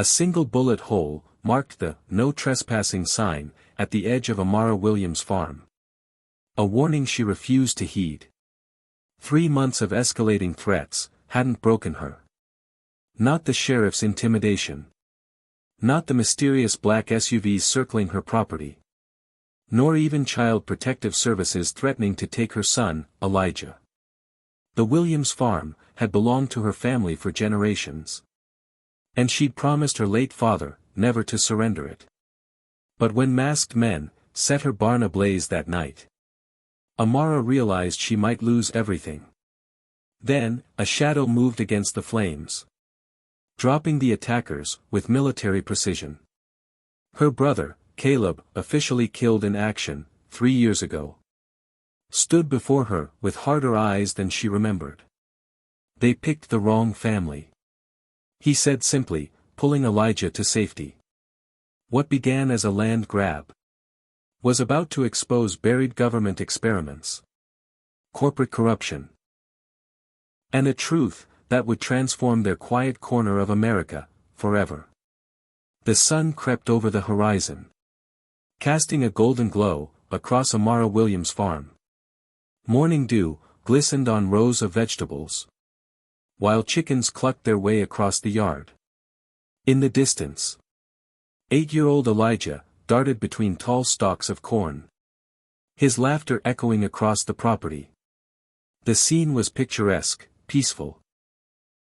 A single bullet hole marked the "No Trespassing" sign at the edge of Amara Williams' farm. A warning she refused to heed. 3 months of escalating threats hadn't broken her. Not the sheriff's intimidation. Not the mysterious black SUVs circling her property. Nor even Child Protective Services threatening to take her son, Elijah. The Williams farm had belonged to her family for generations. And she'd promised her late father never to surrender it. But when masked men set her barn ablaze that night, Amara realized she might lose everything. Then, a shadow moved against the flames, dropping the attackers with military precision. Her brother, Caleb, officially killed in action 3 years ago, stood before her with harder eyes than she remembered. They picked the wrong family, he said simply, pulling Elijah to safety. What began as a land grab was about to expose buried government experiments, corporate corruption, and a truth that would transform their quiet corner of America forever. The sun crept over the horizon, casting a golden glow across Amara Williams' farm. Morning dew glistened on rows of vegetables, while chickens clucked their way across the yard. In the distance, 8-year-old Elijah darted between tall stalks of corn, his laughter echoing across the property. The scene was picturesque, peaceful,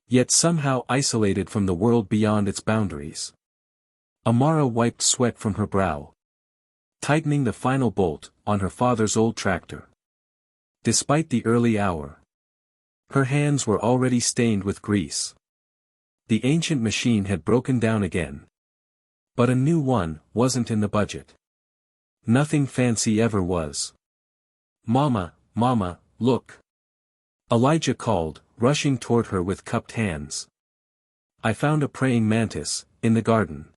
yet somehow isolated from the world beyond its boundaries. Amara wiped sweat from her brow, tightening the final bolt on her father's old tractor. Despite the early hour, her hands were already stained with grease. The ancient machine had broken down again. But a new one wasn't in the budget. Nothing fancy ever was. "Mama, Mama, look!" Elijah called, rushing toward her with cupped hands. "I found a praying mantis in the garden."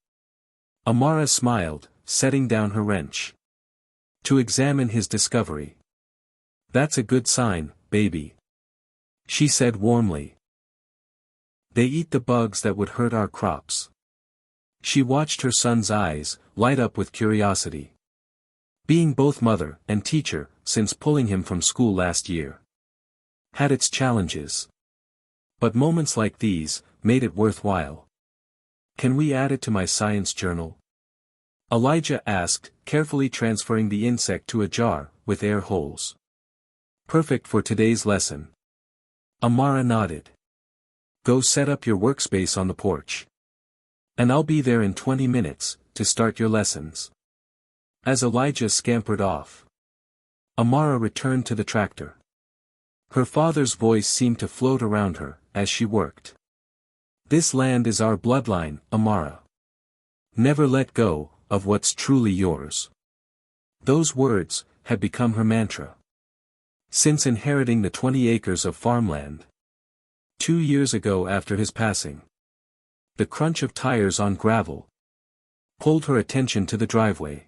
Amara smiled, setting down her wrench to examine his discovery. "That's a good sign, baby," she said warmly. "They eat the bugs that would hurt our crops." She watched her son's eyes light up with curiosity. Being both mother and teacher since pulling him from school last year had its challenges. But moments like these made it worthwhile. "Can we add it to my science journal?" Elijah asked, carefully transferring the insect to a jar with air holes. "Perfect for today's lesson." Amara nodded. "Go set up your workspace on the porch. And I'll be there in 20 minutes, to start your lessons." As Elijah scampered off, Amara returned to the tractor. Her father's voice seemed to float around her, as she worked. "This land is our bloodline, Amara. Never let go of what's truly yours." Those words had become her mantra since inheriting the 20 acres of farmland 2 years ago after his passing. The crunch of tires on gravel pulled her attention to the driveway.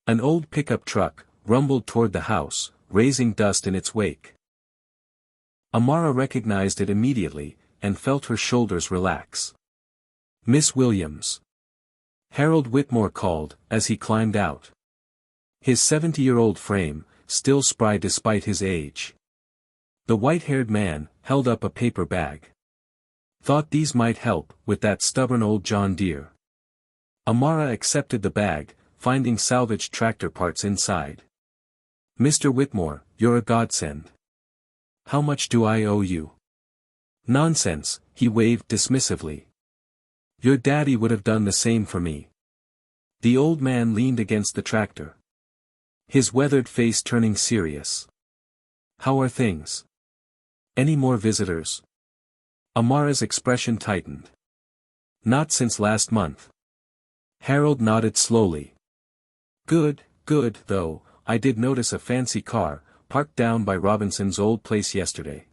An old pickup truck rumbled toward the house, raising dust in its wake. Amara recognized it immediately, and felt her shoulders relax. "Miss Williams." Harold Whitmore called, as he climbed out. His 70-year-old frame, still spry despite his age. The white-haired man held up a paper bag. "Thought these might help with that stubborn old John Deere." Amara accepted the bag, finding salvaged tractor parts inside. "Mr. Whitmore, you're a godsend. How much do I owe you?" "Nonsense," he waved dismissively. "Your daddy would have done the same for me." The old man leaned against the tractor, his weathered face turning serious. "How are things? Any more visitors?" Amara's expression tightened. "Not since last month." Harold nodded slowly. Good, though, I did notice a fancy car, parked down by Robinson's old place yesterday.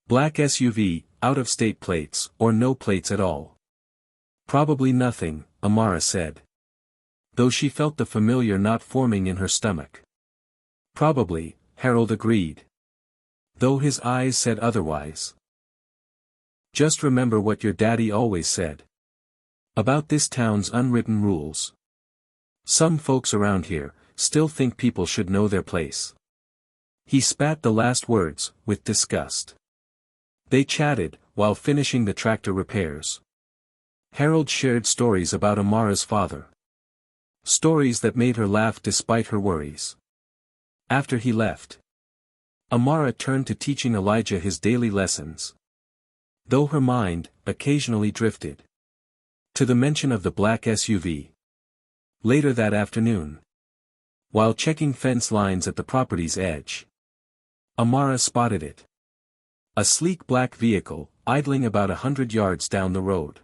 Black SUV, out-of-state plates, or no plates at all." "Probably nothing," Amara said, though she felt the familiar knot forming in her stomach. "Probably," Harold agreed, though his eyes said otherwise. "Just remember what your daddy always said. About this town's unwritten rules. Some folks around here still think people should know their place. He spat the last words, with disgust. They chatted, while finishing the tractor repairs. Harold shared stories about Amara's father. Stories that made her laugh despite her worries. After he left, Amara turned to teaching Elijah his daily lessons. Though her mind occasionally drifted to the mention of the black SUV. Later that afternoon, while checking fence lines at the property's edge, Amara spotted it. A sleek black vehicle, idling about 100 yards down the road.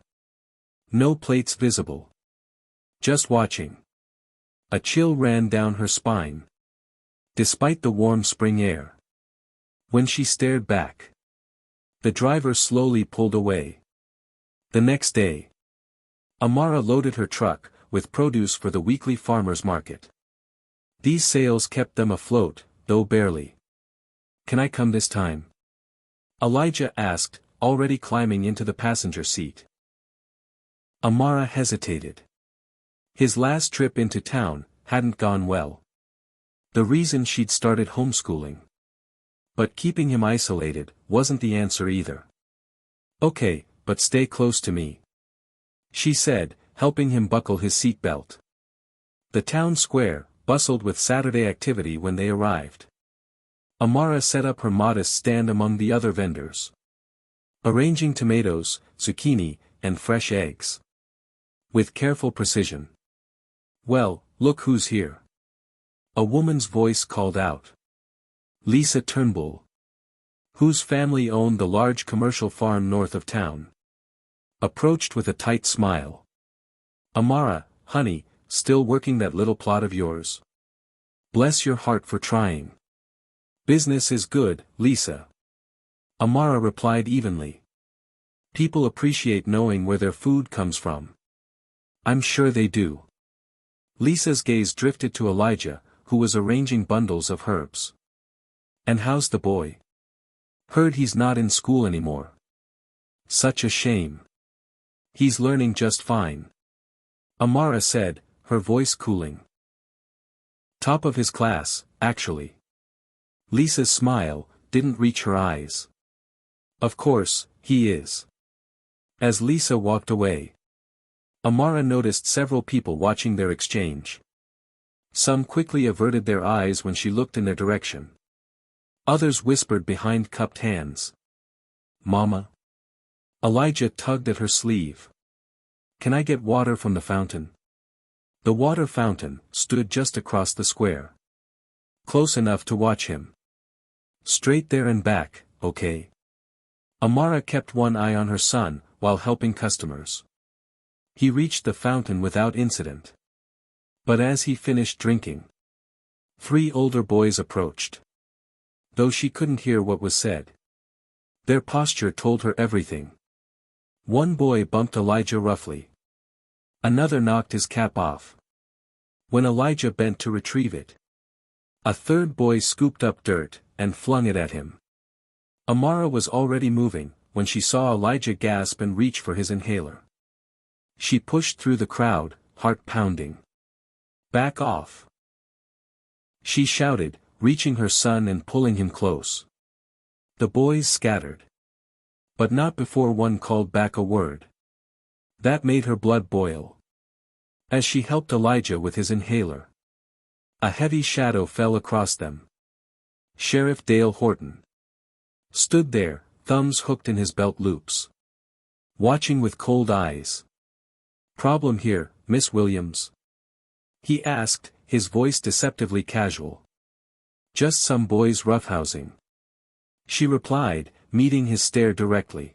No plates visible. Just watching. A chill ran down her spine. Despite the warm spring air. When she stared back, the driver slowly pulled away. The next day, Amara loaded her truck with produce for the weekly farmers market. These sales kept them afloat, though barely. "Can I come this time?" Elijah asked, already climbing into the passenger seat. Amara hesitated. His last trip into town hadn't gone well. The reason she'd started homeschooling. But keeping him isolated wasn't the answer either. "Okay, but stay close to me," she said, helping him buckle his seatbelt. The town square bustled with Saturday activity when they arrived. Amara set up her modest stand among the other vendors, arranging tomatoes, zucchini, and fresh eggs. With careful precision. "Well, look who's here." A woman's voice called out. Lisa Turnbull, whose family owned the large commercial farm north of town, approached with a tight smile. "Amara, honey, still working that little plot of yours? Bless your heart for trying." "Business is good, Lisa," Amara replied evenly. "People appreciate knowing where their food comes from." "I'm sure they do." Lisa's gaze drifted to Elijah, who was arranging bundles of herbs. "And how's the boy? Heard he's not in school anymore." "Such a shame." "He's learning just fine," Amara said, her voice cooling. "Top of his class, actually." Lisa's smile didn't reach her eyes. "Of course, he is." As Lisa walked away, Amara noticed several people watching their exchange. Some quickly averted their eyes when she looked in their direction. Others whispered behind cupped hands. "Mama?" Elijah tugged at her sleeve. "Can I get water from the fountain?" The water fountain stood just across the square. Close enough to watch him. "Straight there and back, okay?" Amara kept one eye on her son, while helping customers. He reached the fountain without incident. But as he finished drinking, 3 older boys approached. Though she couldn't hear what was said, their posture told her everything. One boy bumped Elijah roughly. Another knocked his cap off when Elijah bent to retrieve it. A third boy scooped up dirt and flung it at him. Amara was already moving when she saw Elijah gasp and reach for his inhaler. She pushed through the crowd, heart pounding. "Back off!" she shouted, reaching her son and pulling him close. The boys scattered. But not before one called back a word. That made her blood boil. As she helped Elijah with his inhaler, a heavy shadow fell across them. Sheriff Dale Horton stood there, thumbs hooked in his belt loops, watching with cold eyes. "Problem here, Miss Williams?" he asked, his voice deceptively casual. "Just some boys roughhousing," she replied, meeting his stare directly.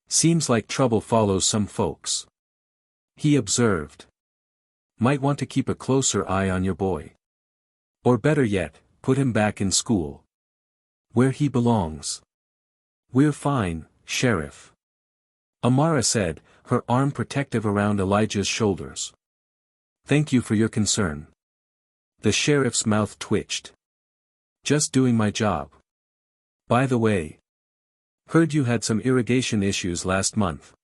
"Seems like trouble follows some folks," he observed. "Might want to keep a closer eye on your boy. Or better yet, put him back in school, where he belongs." "We're fine, Sheriff," Amara said, her arm protective around Elijah's shoulders. "Thank you for your concern." The sheriff's mouth twitched. "Just doing my job. By the way, heard you had some irrigation issues last month."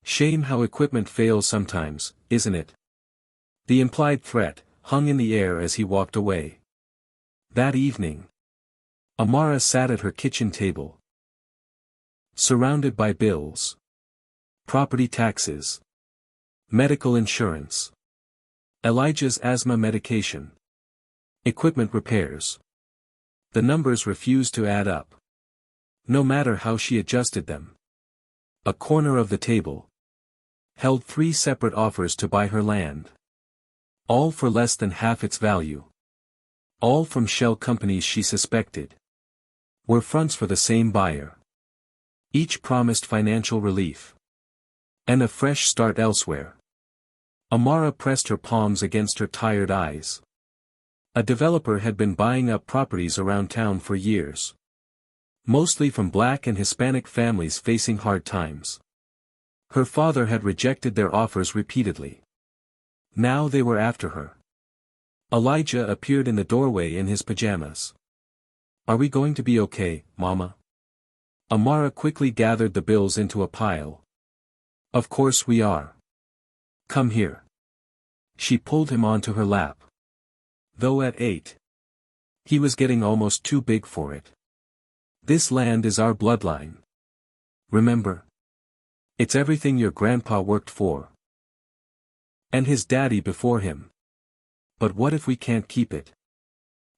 Shame how equipment fails sometimes, isn't it? The implied threat hung in the air as he walked away. That evening, Amara sat at her kitchen table, surrounded by bills, property taxes, medical insurance, Elijah's asthma medication, equipment repairs. The numbers refused to add up, no matter how she adjusted them. A corner of the table held 3 separate offers to buy her land, all for less than half its value. All from shell companies she suspected were fronts for the same buyer. Each promised financial relief and a fresh start elsewhere. Amara pressed her palms against her tired eyes. A developer had been buying up properties around town for years, mostly from Black and Hispanic families facing hard times. Her father had rejected their offers repeatedly. Now they were after her. Elijah appeared in the doorway in his pajamas. "Are we going to be okay, Mama?" Amara quickly gathered the bills into a pile. "Of course we are. Come here." She pulled him onto her lap. Though at 8, he was getting almost too big for it. "This land is our bloodline. Remember? It's everything your grandpa worked for. And his daddy before him. But what if we can't keep it?"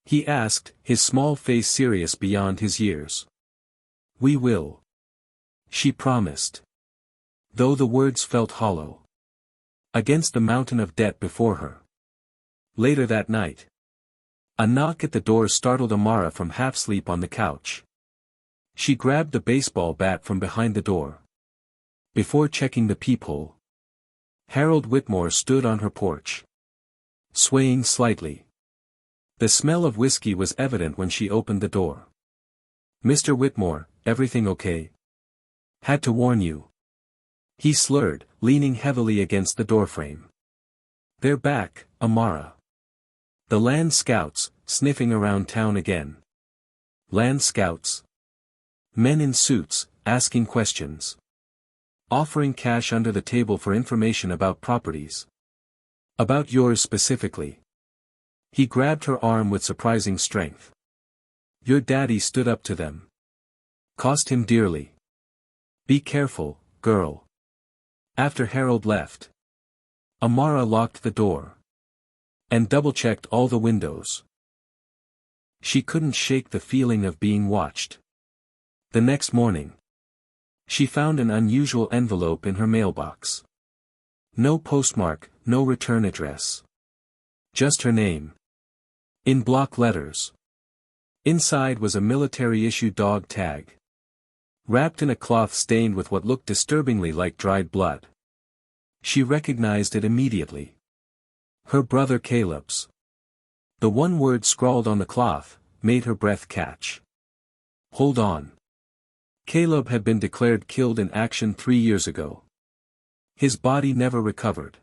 he asked, his small face serious beyond his years. "We will," she promised, though the words felt hollow against the mountain of debt before her. Later that night, a knock at the door startled Amara from half-sleep on the couch. She grabbed the baseball bat from behind the door. Before checking the peephole, Harold Whitmore stood on her porch, swaying slightly. The smell of whiskey was evident when she opened the door. "Mr. Whitmore, everything okay? Had to warn you," he slurred, leaning heavily against the doorframe. "They're back, Amara. The land scouts, sniffing around town again." Land scouts? Men in suits, asking questions. Offering cash under the table for information about properties. "About yours specifically." He grabbed her arm with surprising strength. "Your daddy stood up to them. Cost him dearly. Be careful, girl." After Harold left, Amara locked the door and double-checked all the windows. She couldn't shake the feeling of being watched. The next morning, she found an unusual envelope in her mailbox. No postmark, no return address. Just her name, in block letters. Inside was a military-issue dog tag, wrapped in a cloth stained with what looked disturbingly like dried blood. She recognized it immediately. Her brother Caleb's. The one word scrawled on the cloth made her breath catch. Hold on. Caleb had been declared killed in action 3 years ago. His body never recovered.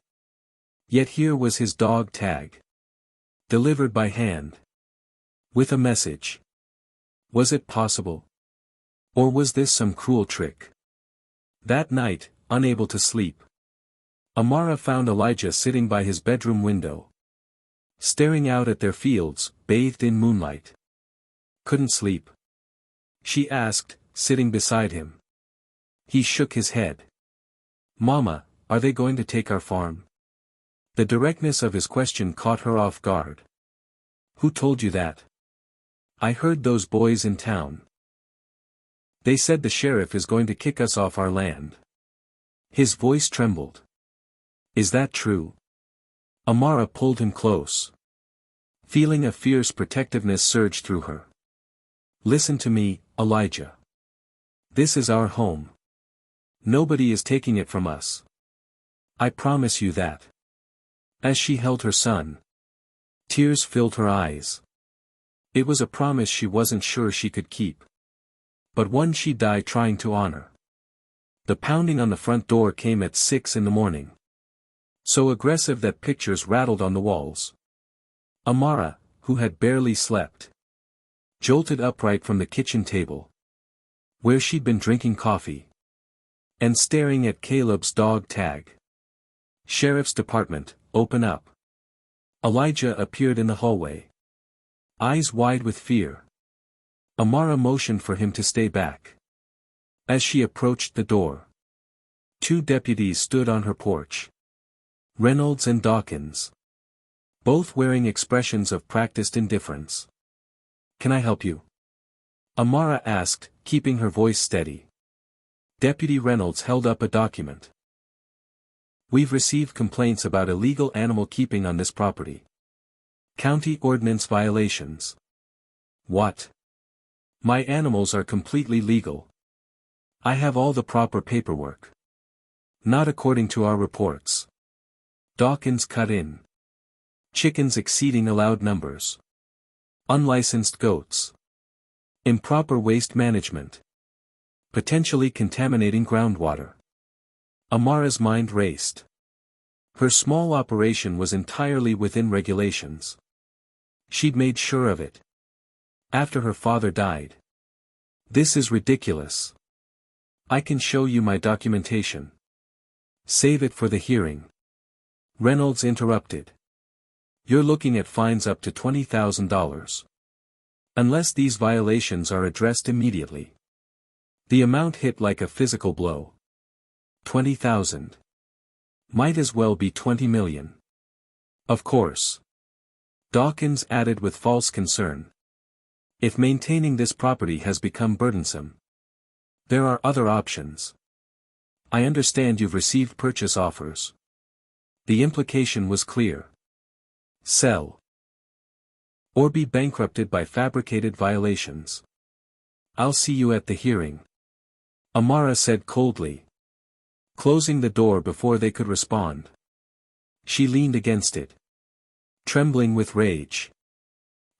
Yet here was his dog tag, delivered by hand, with a message. Was it possible? Or was this some cruel trick? That night, unable to sleep, Amara found Elijah sitting by his bedroom window, staring out at their fields, bathed in moonlight. "Couldn't sleep?" she asked, sitting beside him. He shook his head. "Mama, are they going to take our farm?" The directness of his question caught her off guard. "Who told you that?" "I heard those boys in town. They said the sheriff is going to kick us off our land." His voice trembled. "Is that true?" Amara pulled him close, feeling a fierce protectiveness surge through her. "Listen to me, Elijah. This is our home. Nobody is taking it from us. I promise you that." As she held her son, tears filled her eyes. It was a promise she wasn't sure she could keep, but one she'd die trying to honor. The pounding on the front door came at 6 in the morning. So aggressive that pictures rattled on the walls. Amara, who had barely slept, jolted upright from the kitchen table, where she'd been drinking coffee. and staring at Caleb's dog tag. "Sheriff's Department, open up." Elijah appeared in the hallway. Eyes wide with fear. Amara motioned for him to stay back. As she approached the door, two deputies stood on her porch. Reynolds and Dawkins. Both wearing expressions of practiced indifference. "Can I help you?" Amara asked, keeping her voice steady. Deputy Reynolds held up a document. "We've received complaints about illegal animal keeping on this property. County ordinance violations." "What?" "My animals are completely legal. I have all the proper paperwork." "Not according to our reports." Dawkins cut in. "Chickens exceeding allowed numbers. Unlicensed goats. Improper waste management. Potentially contaminating groundwater." Amara's mind raced. Her small operation was entirely within regulations. She'd made sure of it. After her father died. "This is ridiculous. I can show you my documentation." "Save it for the hearing." Reynolds interrupted. "You're looking at fines up to $20,000. Unless these violations are addressed immediately." The amount hit like a physical blow. 20,000. Might as well be 20 million. Of course. Dawkins added with false concern. "If maintaining this property has become burdensome, there are other options. I understand you've received purchase offers." The implication was clear. Sell. Or be bankrupted by fabricated violations. "I'll see you at the hearing," Amara said coldly, closing the door before they could respond. She leaned against it, trembling with rage.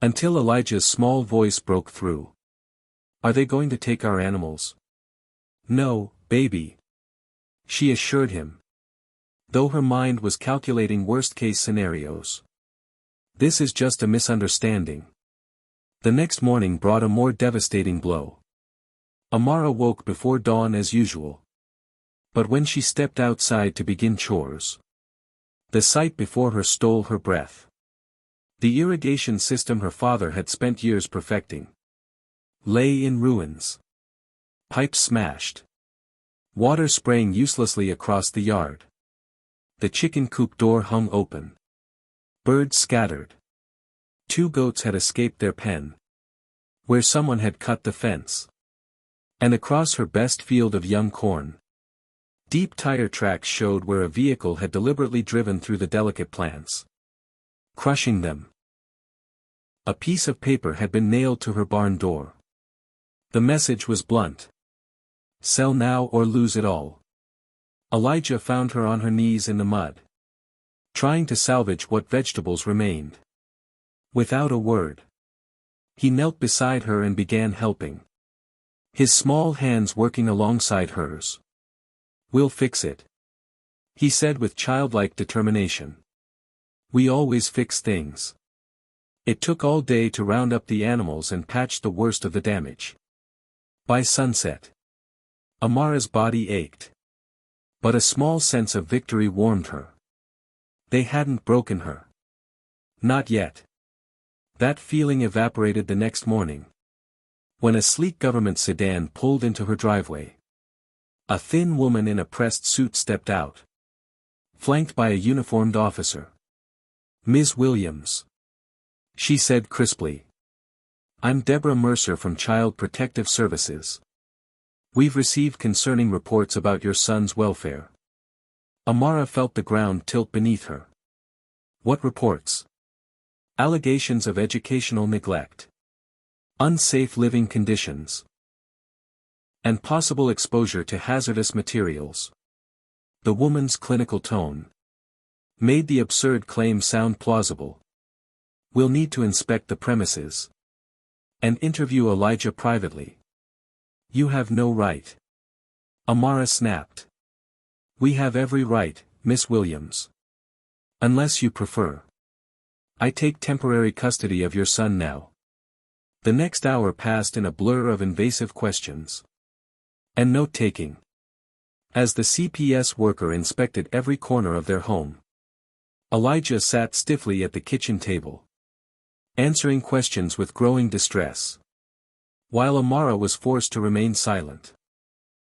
Until Elijah's small voice broke through. "Are they going to take our animals?" "No, baby," she assured him, though her mind was calculating worst-case scenarios. "This is just a misunderstanding." The next morning brought a more devastating blow. Amara woke before dawn as usual. But when she stepped outside to begin chores, the sight before her stole her breath. The irrigation system her father had spent years perfecting lay in ruins. Pipes smashed. Water spraying uselessly across the yard. The chicken coop door hung open. Birds scattered. 2 goats had escaped their pen, where someone had cut the fence. And across her best field of young corn, deep tire tracks showed where a vehicle had deliberately driven through the delicate plants, crushing them. A piece of paper had been nailed to her barn door. The message was blunt. "Sell now or lose it all." Elijah found her on her knees in the mud, trying to salvage what vegetables remained. Without a word, he knelt beside her and began helping, his small hands working alongside hers. "We'll fix it," he said with childlike determination. "We always fix things." It took all day to round up the animals and patch the worst of the damage. By sunset, Amara's body ached. But a small sense of victory warmed her. They hadn't broken her. Not yet. That feeling evaporated the next morning, when a sleek government sedan pulled into her driveway. A thin woman in a pressed suit stepped out, flanked by a uniformed officer. "Ms. Williams," she said crisply. "I'm Deborah Mercer from Child Protective Services. We've received concerning reports about your son's welfare." Amara felt the ground tilt beneath her. "What reports?" "Allegations of educational neglect, unsafe living conditions, and possible exposure to hazardous materials." The woman's clinical tone made the absurd claim sound plausible. "We'll need to inspect the premises and interview Elijah privately." "You have no right," Amara snapped. "We have every right, Miss Williams. Unless you prefer, I take temporary custody of your son now." The next hour passed in a blur of invasive questions and note-taking. As the CPS worker inspected every corner of their home, Elijah sat stiffly at the kitchen table, answering questions with growing distress, while Amara was forced to remain silent.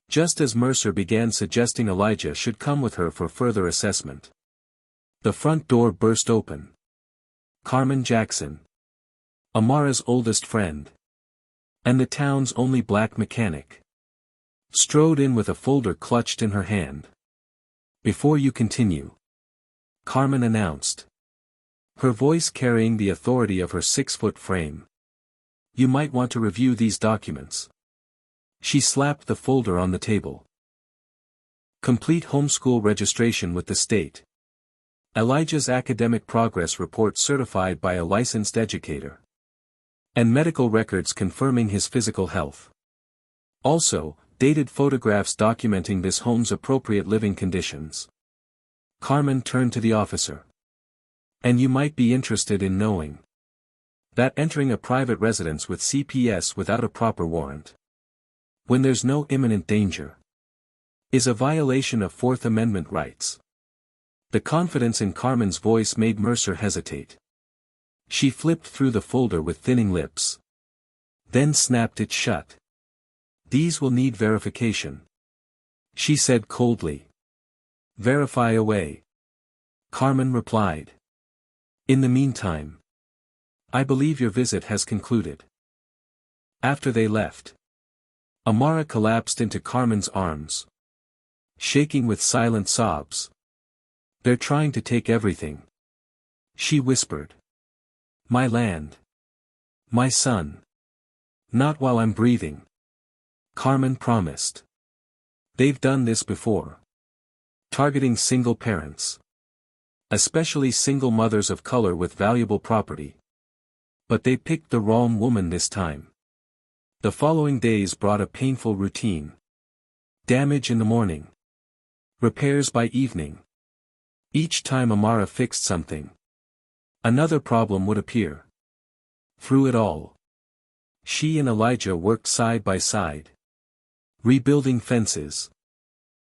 Just as Mercer began suggesting Elijah should come with her for further assessment, the front door burst open. Carmen Jackson, Amara's oldest friend, and the town's only black mechanic, strode in with a folder clutched in her hand. "Before you continue," Carmen announced, her voice carrying the authority of her 6-foot frame, "you might want to review these documents." She slapped the folder on the table. Complete homeschool registration with the state. Elijah's academic progress report certified by a licensed educator. And medical records confirming his physical health. Also, dated photographs documenting this home's appropriate living conditions. Carmen turned to the officer. "And you might be interested in knowing that entering a private residence with CPS without a proper warrant, when there's no imminent danger, is a violation of Fourth Amendment rights." The confidence in Carmen's voice made Mercer hesitate. She flipped through the folder with thinning lips, then snapped it shut. "These will need verification," she said coldly. "Verify away," Carmen replied. "In the meantime, I believe your visit has concluded." After they left, Amara collapsed into Carmen's arms, shaking with silent sobs. "They're trying to take everything," she whispered. "My land. My son. Not while I'm breathing," Carmen promised. "They've done this before. Targeting single parents. Especially single mothers of color with valuable property. But they picked the wrong woman this time." The following days brought a painful routine. Damage in the morning. Repairs by evening. Each time Amara fixed something, another problem would appear. Through it all, she and Elijah worked side by side. Rebuilding fences.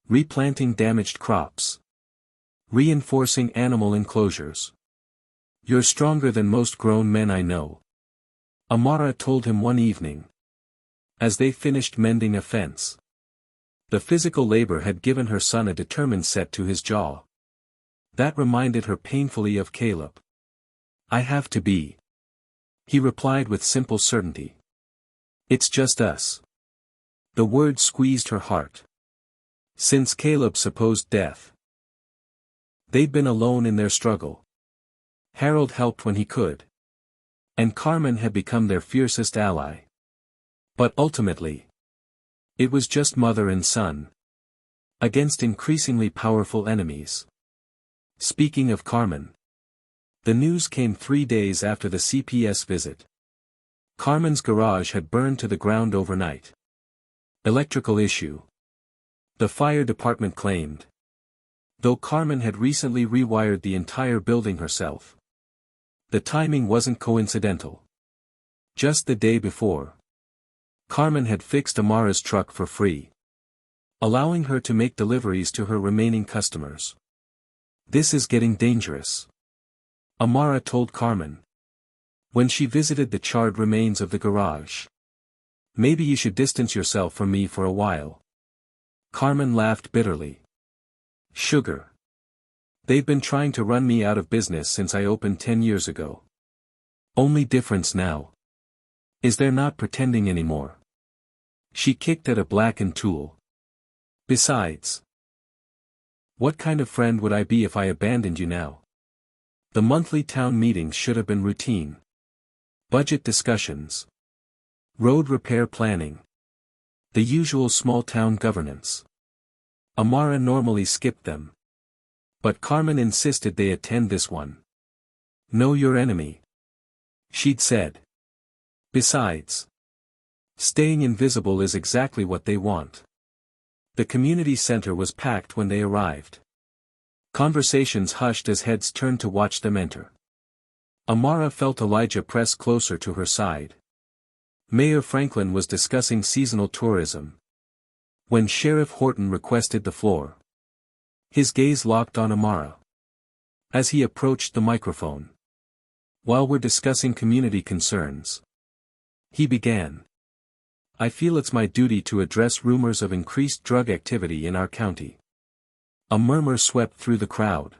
Replanting damaged crops. Reinforcing animal enclosures. "You're stronger than most grown men I know," Amara told him one evening, as they finished mending a fence. The physical labor had given her son a determined set to his jaw. That reminded her painfully of Caleb. "I have to be," he replied with simple certainty. "It's just us." The word squeezed her heart. Since Caleb's supposed death, they'd been alone in their struggle. Harold helped when he could, and Carmen had become their fiercest ally. But ultimately, it was just mother and son, against increasingly powerful enemies. Speaking of Carmen, the news came 3 days after the CPS visit. Carmen's garage had burned to the ground overnight. Electrical issue, the fire department claimed. Though Carmen had recently rewired the entire building herself. The timing wasn't coincidental. Just the day before, Carmen had fixed Amara's truck for free, allowing her to make deliveries to her remaining customers. "This is getting dangerous," Amara told Carmen, when she visited the charred remains of the garage. "Maybe you should distance yourself from me for a while." Carmen laughed bitterly. "Sugar. They've been trying to run me out of business since I opened 10 years ago. Only difference now is they're not pretending anymore." She kicked at a blackened tool. "Besides, what kind of friend would I be if I abandoned you now?" The monthly town meetings should have been routine. Budget discussions. Road repair planning. The usual small-town governance. Amara normally skipped them. But Carmen insisted they attend this one. "Know your enemy," she'd said. "Besides, staying invisible is exactly what they want." The community center was packed when they arrived. Conversations hushed as heads turned to watch them enter. Amara felt Elijah press closer to her side. Mayor Franklin was discussing seasonal tourism. When Sheriff Horton requested the floor. His gaze locked on Amara. As he approached the microphone. While we're discussing community concerns. He began. I feel it's my duty to address rumors of increased drug activity in our county. A murmur swept through the crowd.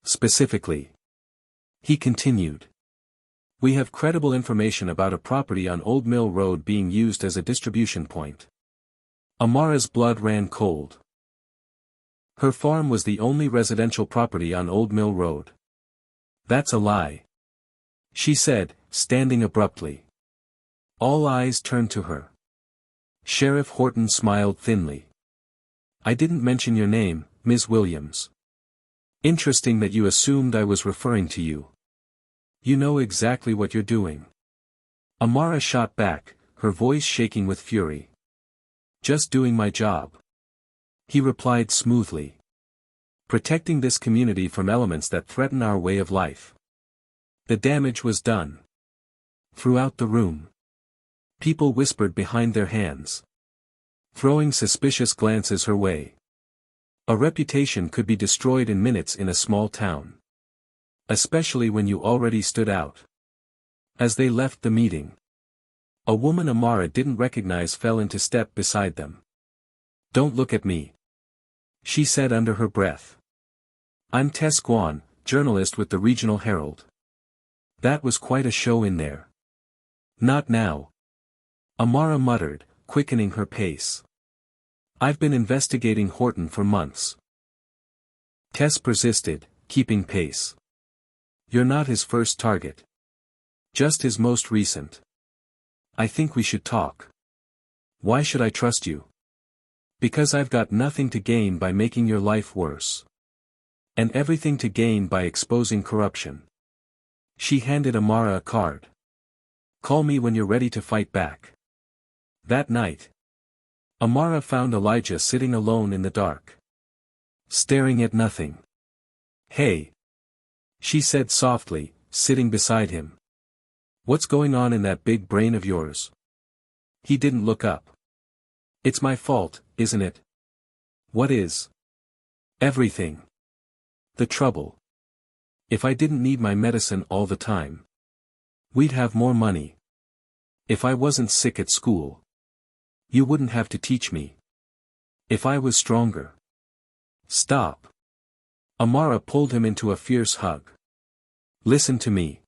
Specifically. He continued. We have credible information about a property on Old Mill Road being used as a distribution point. Amara's blood ran cold. Her farm was the only residential property on Old Mill Road. That's a lie. She said, standing abruptly. All eyes turned to her. Sheriff Horton smiled thinly. I didn't mention your name, Ms. Williams. Interesting that you assumed I was referring to you. You know exactly what you're doing. Amara shot back, her voice shaking with fury. Just doing my job. He replied smoothly. Protecting this community from elements that threaten our way of life. The damage was done. Throughout the room. People whispered behind their hands. Throwing suspicious glances her way. A reputation could be destroyed in minutes in a small town. Especially when you already stood out. As they left the meeting. A woman Amara didn't recognize fell into step beside them. Don't look at me. She said under her breath. I'm Tess Guan, journalist with the Regional Herald. That was quite a show in there. Not now. Amara muttered, quickening her pace. I've been investigating Horton for months. Tess persisted, keeping pace. You're not his first target. Just his most recent. I think we should talk. Why should I trust you? Because I've got nothing to gain by making your life worse. And everything to gain by exposing corruption. She handed Amara a card. Call me when you're ready to fight back. That night. Amara found Elijah sitting alone in the dark. Staring at nothing. Hey. She said softly, sitting beside him. What's going on in that big brain of yours? He didn't look up. It's my fault, isn't it? What is? Everything. The trouble. If I didn't need my medicine all the time. We'd have more money. If I wasn't sick at school. You wouldn't have to teach me. If I was stronger. Stop. Amara pulled him into a fierce hug. Listen to me.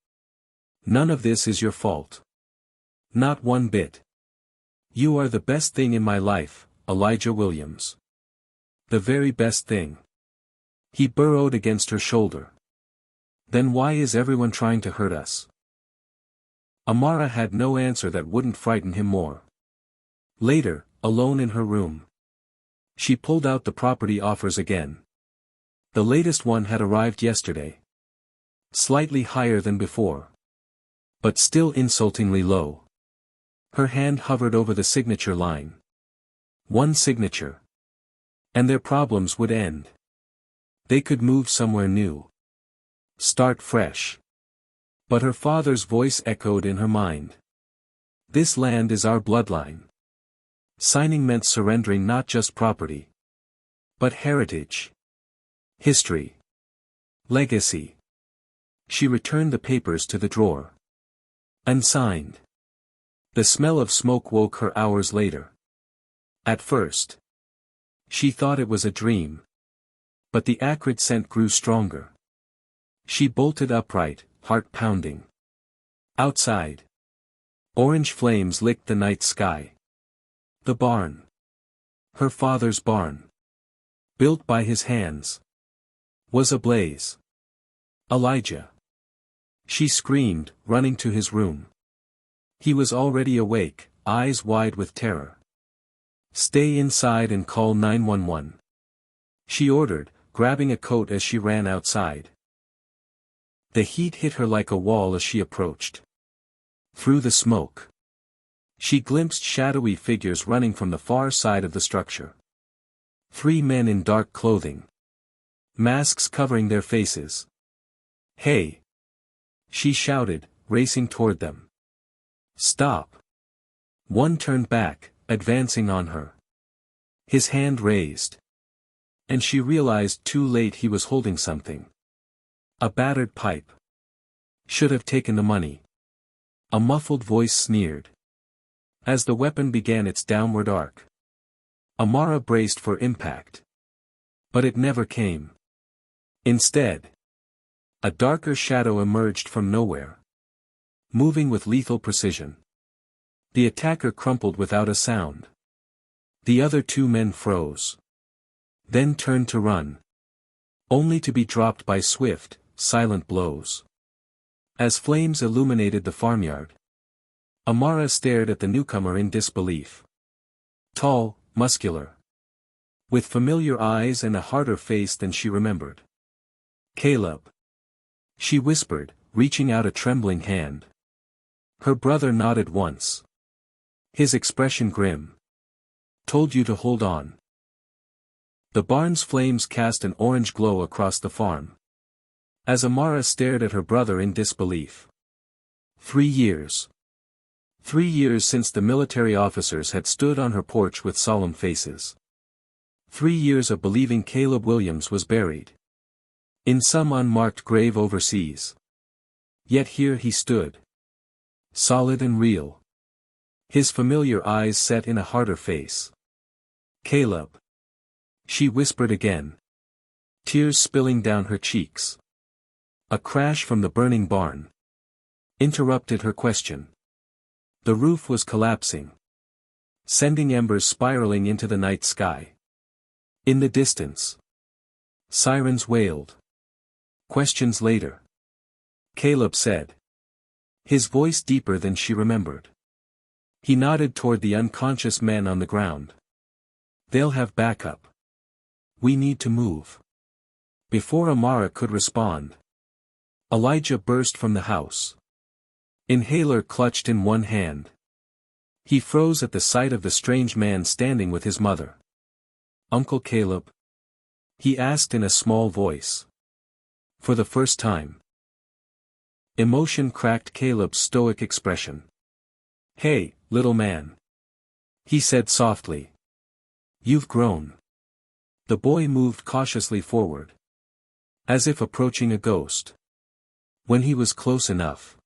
None of this is your fault. Not one bit. You are the best thing in my life, Elijah Williams. The very best thing. He burrowed against her shoulder. Then why is everyone trying to hurt us? Amara had no answer that wouldn't frighten him more. Later, alone in her room. She pulled out the property offers again. The latest one had arrived yesterday. Slightly higher than before. But still insultingly low. Her hand hovered over the signature line. One signature. And their problems would end. They could move somewhere new. Start fresh. But her father's voice echoed in her mind. This land is our bloodline. Signing meant surrendering not just property. But heritage. History. Legacy. She returned the papers to the drawer. Unsigned. The smell of smoke woke her hours later. At first. She thought it was a dream. But the acrid scent grew stronger. She bolted upright, heart pounding. Outside. Orange flames licked the night sky. The barn. Her father's barn. Built by his hands. Was ablaze. Elijah. She screamed, running to his room. He was already awake, eyes wide with terror. Stay inside and call 911. She ordered, grabbing a coat as she ran outside. The heat hit her like a wall as she approached. Through the smoke. She glimpsed shadowy figures running from the far side of the structure. 3 men in dark clothing. Masks covering their faces. Hey! She shouted, racing toward them. Stop! One turned back, advancing on her. His hand raised. And she realized too late he was holding something. A battered pipe. Should have taken the money. A muffled voice sneered. As the weapon began its downward arc, Amara braced for impact. But it never came. Instead, a darker shadow emerged from nowhere, moving with lethal precision. The attacker crumpled without a sound. The other two men froze. Then turned to run. Only to be dropped by swift, silent blows. As flames illuminated the farmyard, Amara stared at the newcomer in disbelief. Tall, muscular. With familiar eyes and a harder face than she remembered. Caleb. She whispered, reaching out a trembling hand. Her brother nodded once. His expression grim. Told you to hold on. The barn's flames cast an orange glow across the farm. As Amara stared at her brother in disbelief. 3 years. 3 years since the military officers had stood on her porch with solemn faces. 3 years of believing Caleb Williams was buried. In some unmarked grave overseas. Yet here he stood. Solid and real. His familiar eyes set in a harder face. Caleb. She whispered again. Tears spilling down her cheeks. A crash from the burning barn interrupted her question. The roof was collapsing, sending embers spiraling into the night sky. In the distance, sirens wailed. Questions later. Caleb said. His voice deeper than she remembered. He nodded toward the unconscious men on the ground. They'll have backup. We need to move. Before Amara could respond, Elijah burst from the house. Inhaler clutched in one hand. He froze at the sight of the strange man standing with his mother. Uncle Caleb? He asked in a small voice. For the first time. Emotion cracked Caleb's stoic expression. Hey, little man. He said softly. You've grown. The boy moved cautiously forward. As if approaching a ghost. When he was close enough,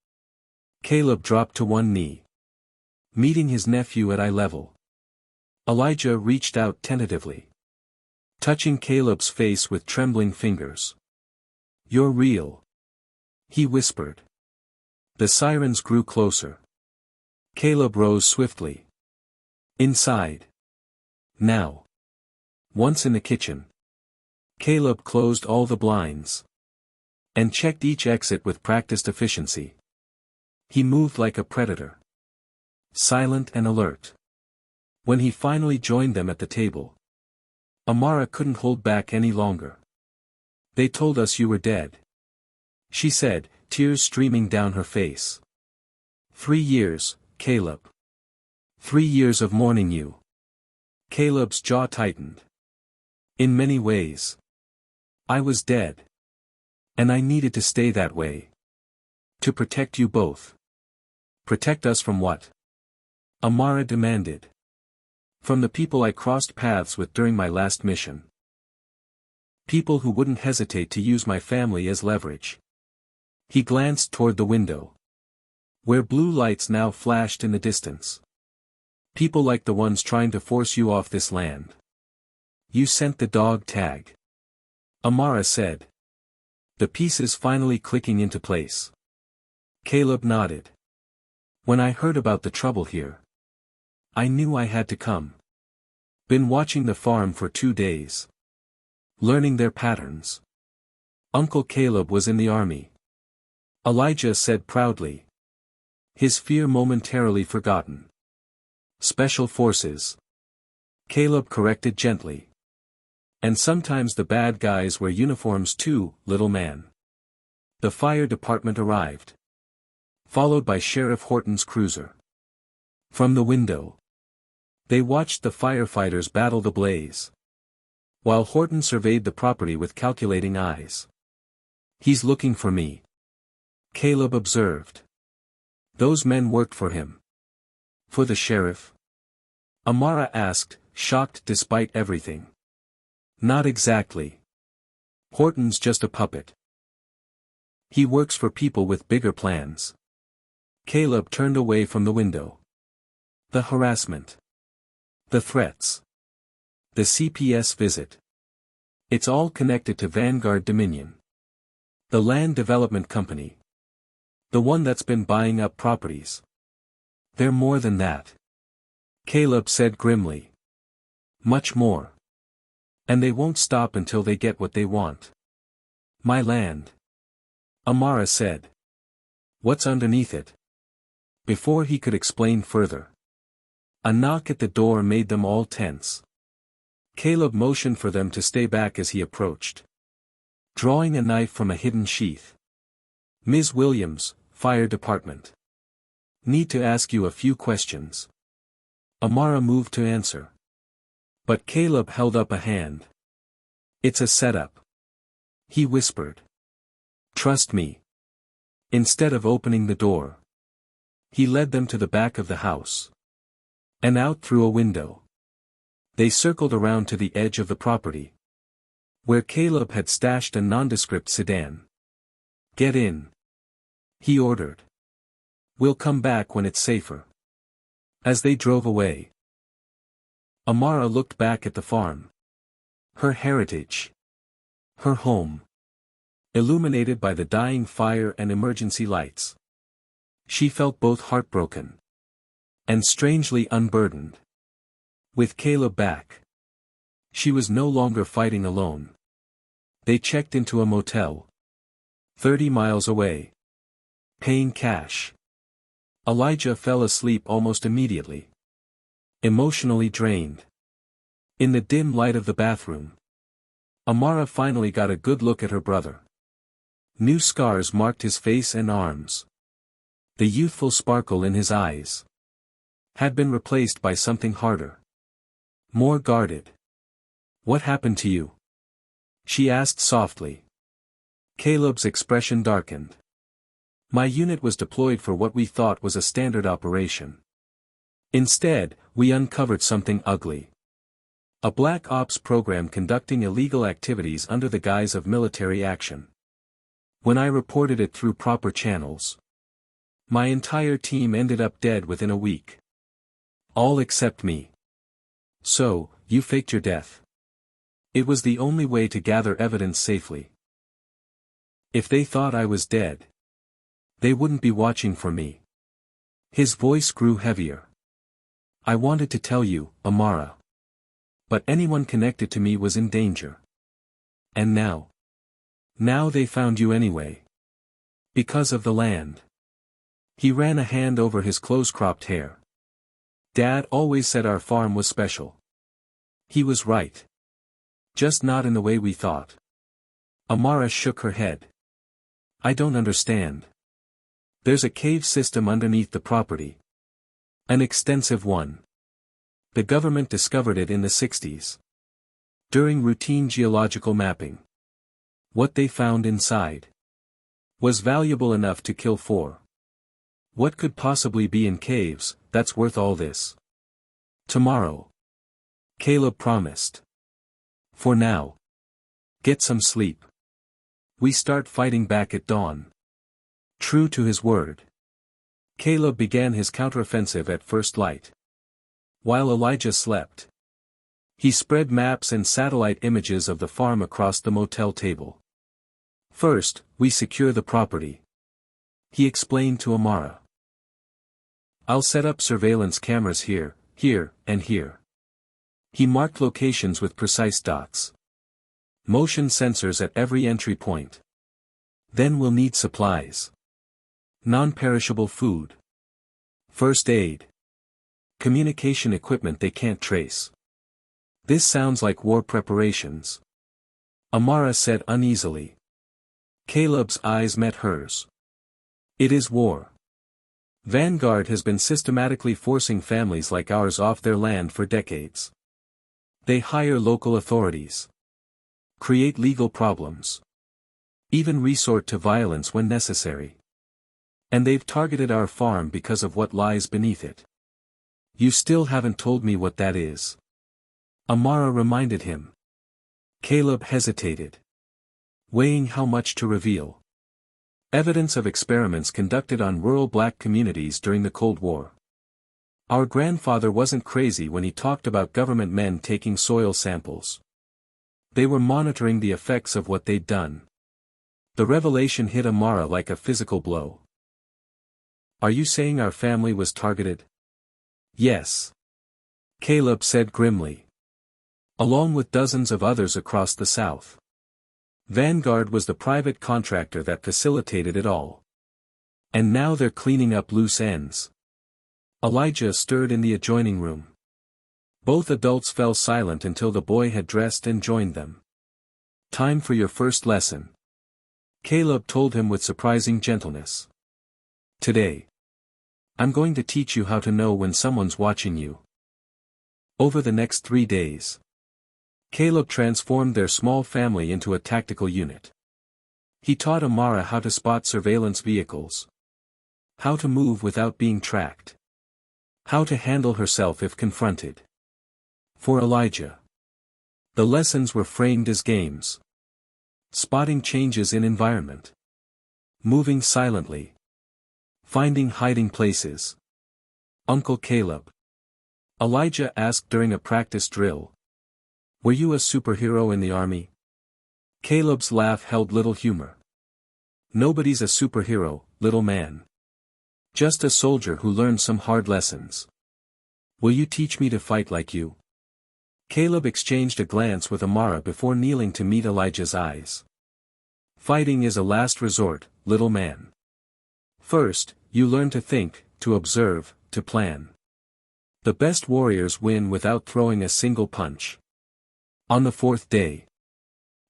Caleb dropped to one knee. Meeting his nephew at eye level. Elijah reached out tentatively. Touching Caleb's face with trembling fingers. You're real. He whispered. The sirens grew closer. Caleb rose swiftly. Inside. Now. Once in the kitchen. Caleb closed all the blinds. And checked each exit with practiced efficiency. He moved like a predator. Silent and alert. When he finally joined them at the table, Amara couldn't hold back any longer. They told us you were dead. She said, tears streaming down her face. 3 years, Caleb. 3 years of mourning you. Caleb's jaw tightened. In many ways. I was dead. And I needed to stay that way. To protect you both. Protect us from what? Amara demanded. From the people I crossed paths with during my last mission. People who wouldn't hesitate to use my family as leverage. He glanced toward the window. Where blue lights now flashed in the distance. People like the ones trying to force you off this land. You sent the dog tag. Amara said. The pieces finally clicking into place. Caleb nodded. When I heard about the trouble here, I knew I had to come. Been watching the farm for 2 days. Learning their patterns. Uncle Caleb was in the army. Elijah said proudly. His fear momentarily forgotten. Special forces. Caleb corrected gently. And sometimes the bad guys wear uniforms too, little man. The fire department arrived. Followed by Sheriff Horton's cruiser. From the window. They watched the firefighters battle the blaze. While Horton surveyed the property with calculating eyes. He's looking for me. Caleb observed. Those men worked for him. For the sheriff? Amara asked, shocked despite everything. Not exactly. Horton's just a puppet. He works for people with bigger plans. Caleb turned away from the window. The harassment. The threats. The CPS visit. It's all connected to Vanguard Dominion. The land development company. The one that's been buying up properties. They're more than that. Caleb said grimly. Much more. And they won't stop until they get what they want. My land. Amara said. What's underneath it? Before he could explain further. A knock at the door made them all tense. Caleb motioned for them to stay back as he approached. Drawing a knife from a hidden sheath. Ms. Williams, Fire Department. Need to ask you a few questions. Amara moved to answer. But Caleb held up a hand. It's a setup. He whispered. Trust me. Instead of opening the door. He led them to the back of the house. And out through a window. They circled around to the edge of the property. Where Caleb had stashed a nondescript sedan. Get in. He ordered. We'll come back when it's safer. As they drove away. Amara looked back at the farm. Her heritage. Her home. Illuminated by the dying fire and emergency lights. She felt both heartbroken. And strangely unburdened. With Caleb back. She was no longer fighting alone. They checked into a motel. 30 miles away. Paying cash. Elijah fell asleep almost immediately. Emotionally drained. In the dim light of the bathroom. Amara finally got a good look at her brother. New scars marked his face and arms. The youthful sparkle in his eyes. Had been replaced by something harder. More guarded. What happened to you? She asked softly. Caleb's expression darkened. My unit was deployed for what we thought was a standard operation. Instead, we uncovered something ugly. A black ops program conducting illegal activities under the guise of military action. When I reported it through proper channels. My entire team ended up dead within a week. All except me. So, you faked your death. It was the only way to gather evidence safely. If they thought I was dead, they wouldn't be watching for me. His voice grew heavier. I wanted to tell you, Amara. But anyone connected to me was in danger. And now? Now they found you anyway. Because of the land. He ran a hand over his close-cropped hair. Dad always said our farm was special. He was right. Just not in the way we thought. Amara shook her head. I don't understand. There's a cave system underneath the property. An extensive one. The government discovered it in the 60s. During routine geological mapping. What they found inside was valuable enough to kill 4. What could possibly be in caves that's worth all this? Tomorrow. Caleb promised. For now. Get some sleep. We start fighting back at dawn. True to his word. Caleb began his counteroffensive at first light. While Elijah slept. He spread maps and satellite images of the farm across the motel table. First, we secure the property. He explained to Amara. I'll set up surveillance cameras here, here, and here. He marked locations with precise dots. Motion sensors at every entry point. Then we'll need supplies. Non-perishable food. First aid. Communication equipment they can't trace. This sounds like war preparations. Amara said uneasily. Caleb's eyes met hers. It is war. Vanguard has been systematically forcing families like ours off their land for decades. They hire local authorities. Create legal problems. Even resort to violence when necessary. And they've targeted our farm because of what lies beneath it. You still haven't told me what that is. Amara reminded him. Caleb hesitated, weighing how much to reveal. Evidence of experiments conducted on rural black communities during the Cold War. Our grandfather wasn't crazy when he talked about government men taking soil samples. They were monitoring the effects of what they'd done. The revelation hit Amara like a physical blow. Are you saying our family was targeted? Yes. Caleb said grimly. Along with dozens of others across the South. Vanguard was the private contractor that facilitated it all. And now they're cleaning up loose ends. Elijah stirred in the adjoining room. Both adults fell silent until the boy had dressed and joined them. Time for your first lesson. Caleb told him with surprising gentleness. Today. I'm going to teach you how to know when someone's watching you. Over the next 3 days. Caleb transformed their small family into a tactical unit. He taught Amara how to spot surveillance vehicles. How to move without being tracked. How to handle herself if confronted. For Elijah. The lessons were framed as games. Spotting changes in environment. Moving silently. Finding hiding places. Uncle Caleb. Elijah asked during a practice drill. Were you a superhero in the army? Caleb's laugh held little humor. Nobody's a superhero, little man. Just a soldier who learned some hard lessons. Will you teach me to fight like you? Caleb exchanged a glance with Amara before kneeling to meet Elijah's eyes. Fighting is a last resort, little man. First, you learn to think, to observe, to plan. The best warriors win without throwing a single punch. On the 4th day,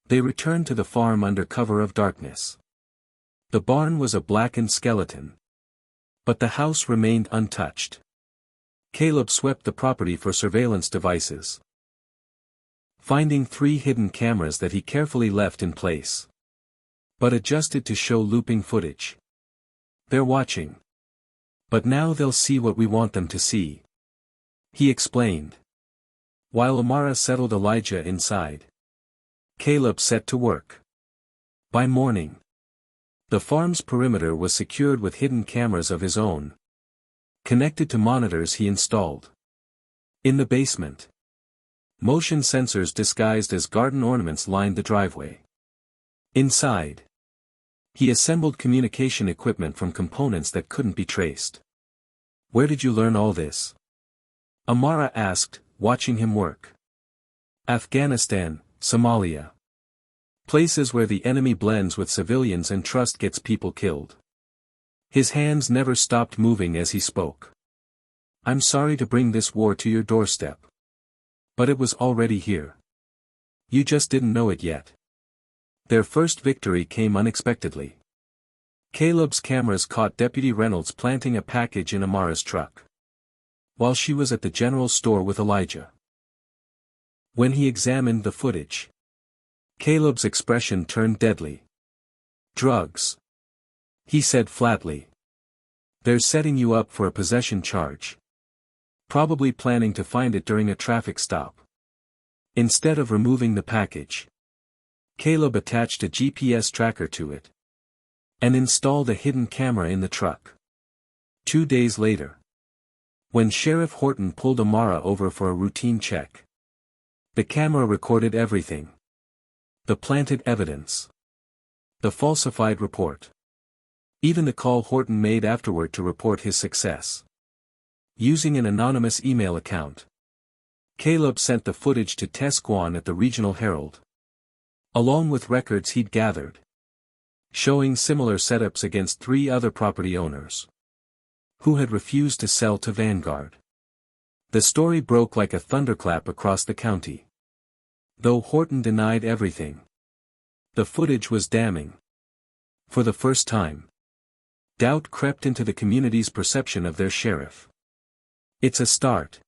they returned to the farm under cover of darkness. The barn was a blackened skeleton. But the house remained untouched. Caleb swept the property for surveillance devices. Finding 3 hidden cameras that he carefully left in place. But adjusted to show looping footage. They're watching. But now they'll see what we want them to see. He explained. While Amara settled Elijah inside. Caleb set to work. By morning. The farm's perimeter was secured with hidden cameras of his own. Connected to monitors he installed. In the basement. Motion sensors disguised as garden ornaments lined the driveway. Inside. He assembled communication equipment from components that couldn't be traced. Where did you learn all this? Amara asked, watching him work. Afghanistan, Somalia. Places where the enemy blends with civilians and trust gets people killed. His hands never stopped moving as he spoke. I'm sorry to bring this war to your doorstep. But it was already here. You just didn't know it yet. Their first victory came unexpectedly. Caleb's cameras caught Deputy Reynolds planting a package in Amara's truck. While she was at the general store with Elijah. When he examined the footage. Caleb's expression turned deadly. Drugs. He said flatly. They're setting you up for a possession charge. Probably planning to find it during a traffic stop. Instead of removing the package. Caleb attached a GPS tracker to it. And installed a hidden camera in the truck. 2 days later. When Sheriff Horton pulled Amara over for a routine check. The camera recorded everything. The planted evidence. The falsified report. Even the call Horton made afterward to report his success. Using an anonymous email account. Caleb sent the footage to Tess Guan at the Regional Herald. Along with records he'd gathered. Showing similar setups against 3 other property owners. Who had refused to sell to Vanguard. The story broke like a thunderclap across the county. Though Horton denied everything. The footage was damning. For the first time. Doubt crept into the community's perception of their sheriff. It's a start.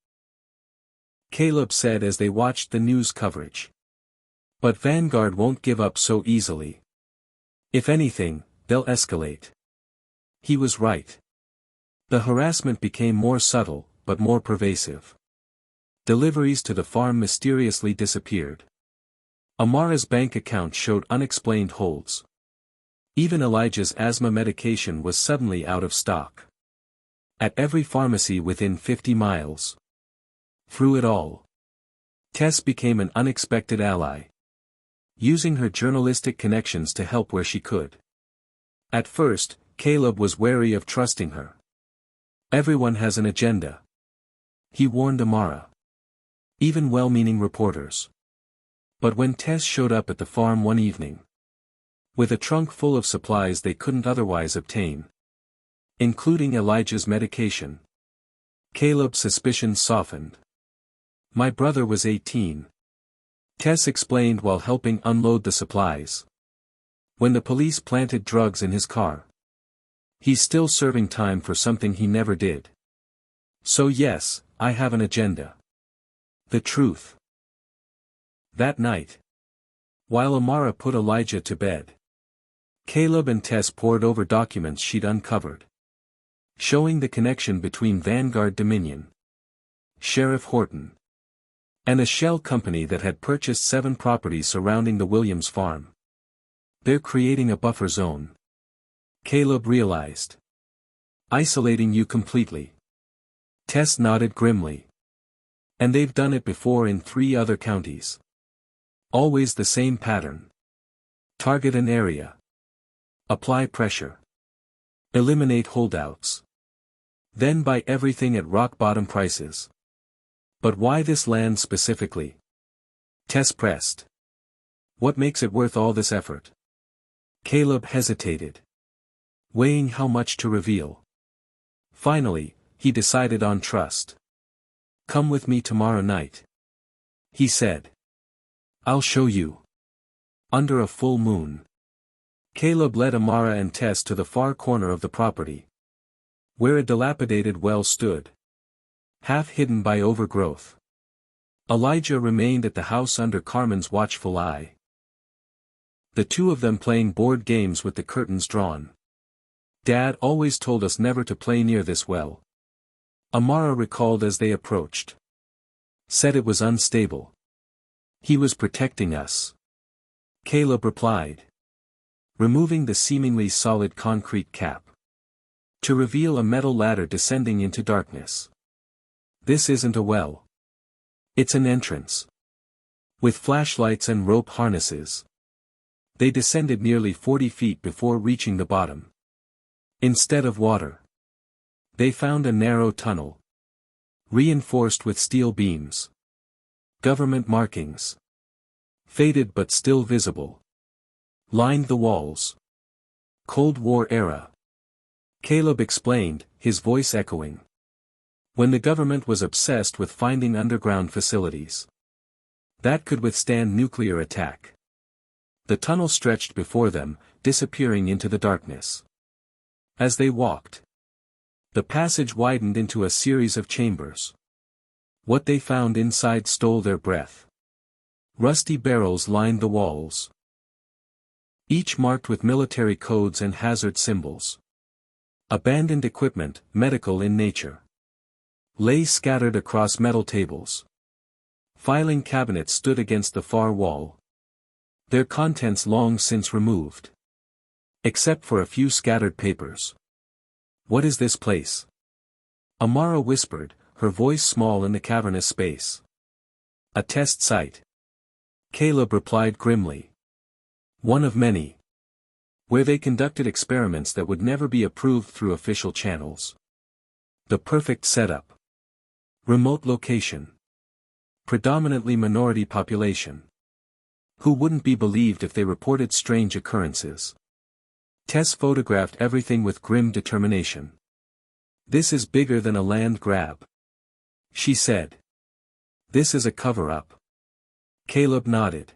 Caleb said as they watched the news coverage. But Vanguard won't give up so easily. If anything, they'll escalate. He was right. The harassment became more subtle, but more pervasive. Deliveries to the farm mysteriously disappeared. Amara's bank account showed unexplained holds. Even Elijah's asthma medication was suddenly out of stock. At every pharmacy within 50 miles. Through it all, Tess became an unexpected ally, using her journalistic connections to help where she could. At first, Caleb was wary of trusting her. Everyone has an agenda, he warned Amara. Even well-meaning reporters. But when Tess showed up at the farm one evening, with a trunk full of supplies they couldn't otherwise obtain, including Elijah's medication, Caleb's suspicions softened. My brother was 18. Tess explained while helping unload the supplies. When the police planted drugs in his car. He's still serving time for something he never did. So yes, I have an agenda. The truth. That night, while Amara put Elijah to bed, Caleb and Tess pored over documents she'd uncovered, showing the connection between Vanguard Dominion, Sheriff Horton, and a shell company that had purchased 7 properties surrounding the Williams farm. They're creating a buffer zone, Caleb realized. Isolating you completely. Tess nodded grimly. And they've done it before in 3 other counties. Always the same pattern. Target an area. Apply pressure. Eliminate holdouts. Then buy everything at rock-bottom prices. But why this land specifically? Tess pressed. What makes it worth all this effort? Caleb hesitated, weighing how much to reveal. Finally, he decided on trust. Come with me tomorrow night, he said. I'll show you. Under a full moon, Caleb led Amara and Tess to the far corner of the property, where a dilapidated well stood, half hidden by overgrowth. Elijah remained at the house under Carmen's watchful eye. The two of them playing board games with the curtains drawn. Dad always told us never to play near this well, Amara recalled as they approached. Said it was unstable. He was protecting us, Caleb replied, removing the seemingly solid concrete cap, to reveal a metal ladder descending into darkness. This isn't a well. It's an entrance. With flashlights and rope harnesses. They descended nearly 40 feet before reaching the bottom. Instead of water, they found a narrow tunnel, reinforced with steel beams. Government markings, faded but still visible, lined the walls. Cold War era, Caleb explained, his voice echoing. When the government was obsessed with finding underground facilities that could withstand nuclear attack. The tunnel stretched before them, disappearing into the darkness. As they walked, the passage widened into a series of chambers. What they found inside stole their breath. Rusty barrels lined the walls, each marked with military codes and hazard symbols. Abandoned equipment, medical in nature, lay scattered across metal tables. Filing cabinets stood against the far wall, their contents long since removed, except for a few scattered papers. What is this place? Amara whispered, her voice small in the cavernous space. A test site, Caleb replied grimly. One of many, where they conducted experiments that would never be approved through official channels. The perfect setup. Remote location. Predominantly minority population. Who wouldn't be believed if they reported strange occurrences? Tess photographed everything with grim determination. This is bigger than a land grab, she said. This is a cover-up. Caleb nodded.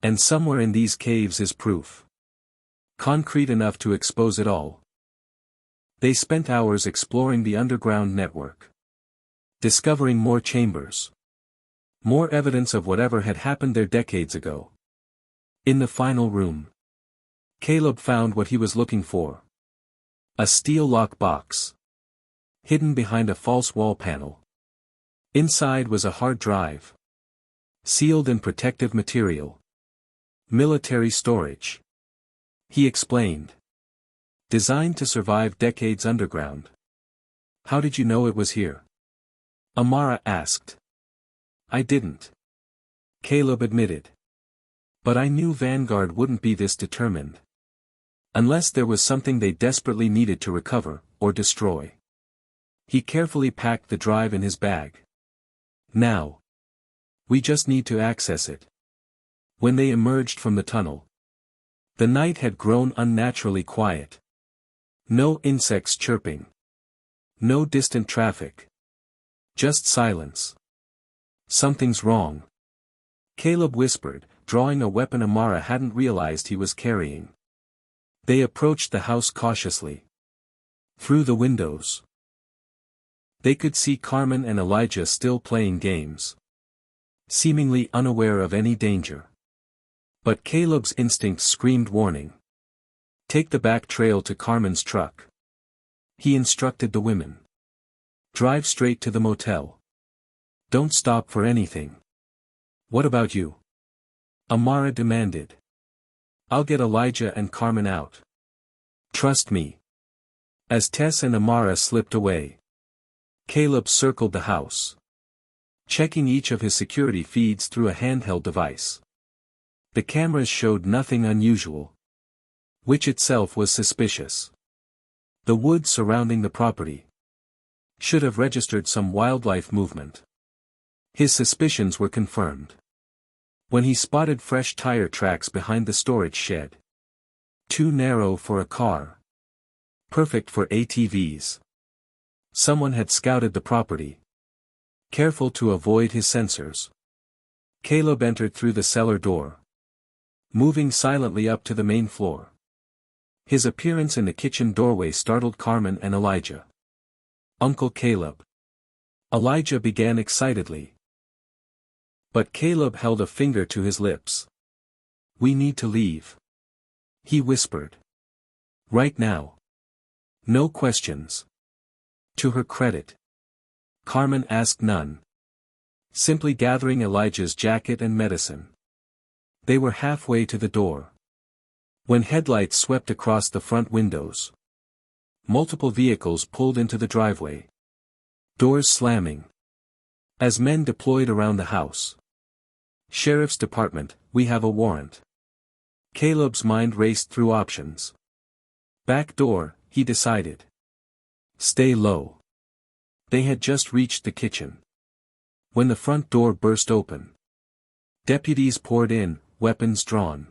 And somewhere in these caves is proof. Concrete enough to expose it all. They spent hours exploring the underground network. Discovering more chambers. More evidence of whatever had happened there decades ago. In the final room, Caleb found what he was looking for. A steel lock box. Hidden behind a false wall panel. Inside was a hard drive. Sealed in protective material. Military storage. He explained. Designed to survive decades underground. How did you know it was here? Amara asked. I didn't. Caleb admitted. But I knew Vanguard wouldn't be this determined. Unless there was something they desperately needed to recover, or destroy. He carefully packed the drive in his bag. Now. We just need to access it. When they emerged from the tunnel. The night had grown unnaturally quiet. No insects chirping. No distant traffic. Just silence. Something's wrong. Caleb whispered, drawing a weapon Amara hadn't realized he was carrying. They approached the house cautiously. Through the windows. They could see Carmen and Elijah still playing games. Seemingly unaware of any danger. But Caleb's instincts screamed warning. Take the back trail to Carmen's truck. He instructed the women. Drive straight to the motel. Don't stop for anything. What about you? Amara demanded. I'll get Elijah and Carmen out. Trust me. As Tess and Amara slipped away. Caleb circled the house. Checking each of his security feeds through a handheld device. The cameras showed nothing unusual. Which itself was suspicious. The woods surrounding the property should have registered some wildlife movement. His suspicions were confirmed. When he spotted fresh tire tracks behind the storage shed. Too narrow for a car. Perfect for ATVs. Someone had scouted the property. Careful to avoid his sensors. Caleb entered through the cellar door. Moving silently up to the main floor. His appearance in the kitchen doorway startled Carmen and Elijah. Uncle Caleb. Elijah began excitedly. But Caleb held a finger to his lips. We need to leave. He whispered. Right now. No questions. To her credit. Carmen asked none. Simply gathering Elijah's jacket and medicine. They were halfway to the door. When headlights swept across the front windows. Multiple vehicles pulled into the driveway. Doors slamming. As men deployed around the house. Sheriff's Department, we have a warrant. Caleb's mind raced through options. Back door, he decided. Stay low. They had just reached the kitchen. When the front door burst open. Deputies poured in, weapons drawn.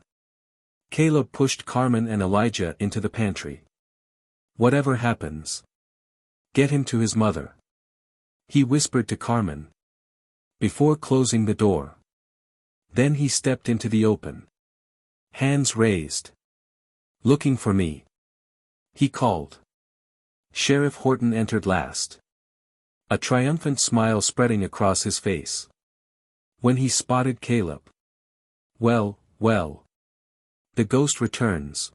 Caleb pushed Carmen and Elijah into the pantry. Whatever happens. Get him to his mother. He whispered to Carmen. Before closing the door. Then he stepped into the open. Hands raised. Looking for me. He called. Sheriff Horton entered last. A triumphant smile spreading across his face. When he spotted Caleb. Well, well. The ghost returns.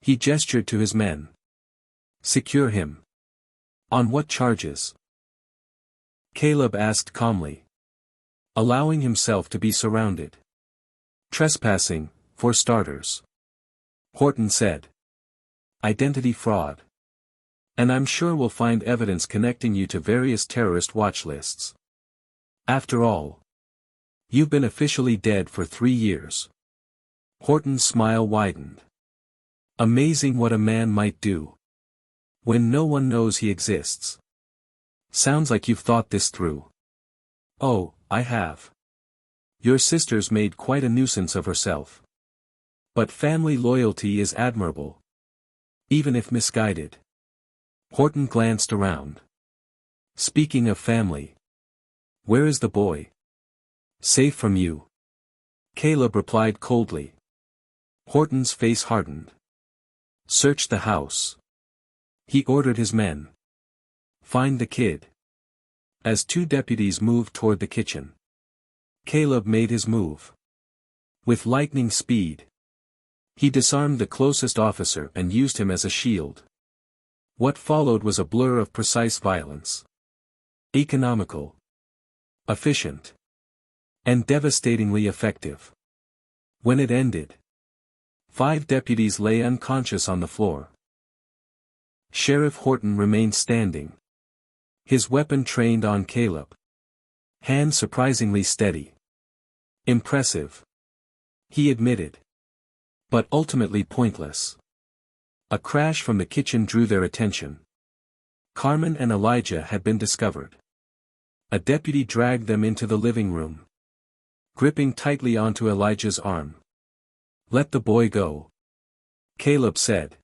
He gestured to his men. Secure him. On what charges? Caleb asked calmly. Allowing himself to be surrounded. Trespassing, for starters. Horton said. Identity fraud. And I'm sure we'll find evidence connecting you to various terrorist watch lists. After all. You've been officially dead for 3 years. Horton's smile widened. Amazing what a man might do. When no one knows he exists. Sounds like you've thought this through. Oh, I have. Your sister's made quite a nuisance of herself. But family loyalty is admirable. Even if misguided. Horton glanced around. Speaking of family. Where is the boy? Safe from you. Caleb replied coldly. Horton's face hardened. Search the house. He ordered his men. Find the kid. As 2 deputies moved toward the kitchen. Caleb made his move. With lightning speed. He disarmed the closest officer and used him as a shield. What followed was a blur of precise violence. Economical. efficient, and devastatingly effective. When it ended, 5 deputies lay unconscious on the floor. Sheriff Horton remained standing, his weapon trained on Caleb. Hand surprisingly steady. Impressive, he admitted. But ultimately pointless. A crash from the kitchen drew their attention. Carmen and Elijah had been discovered. A deputy dragged them into the living room, gripping tightly onto Elijah's arm. "Let the boy go," Caleb said,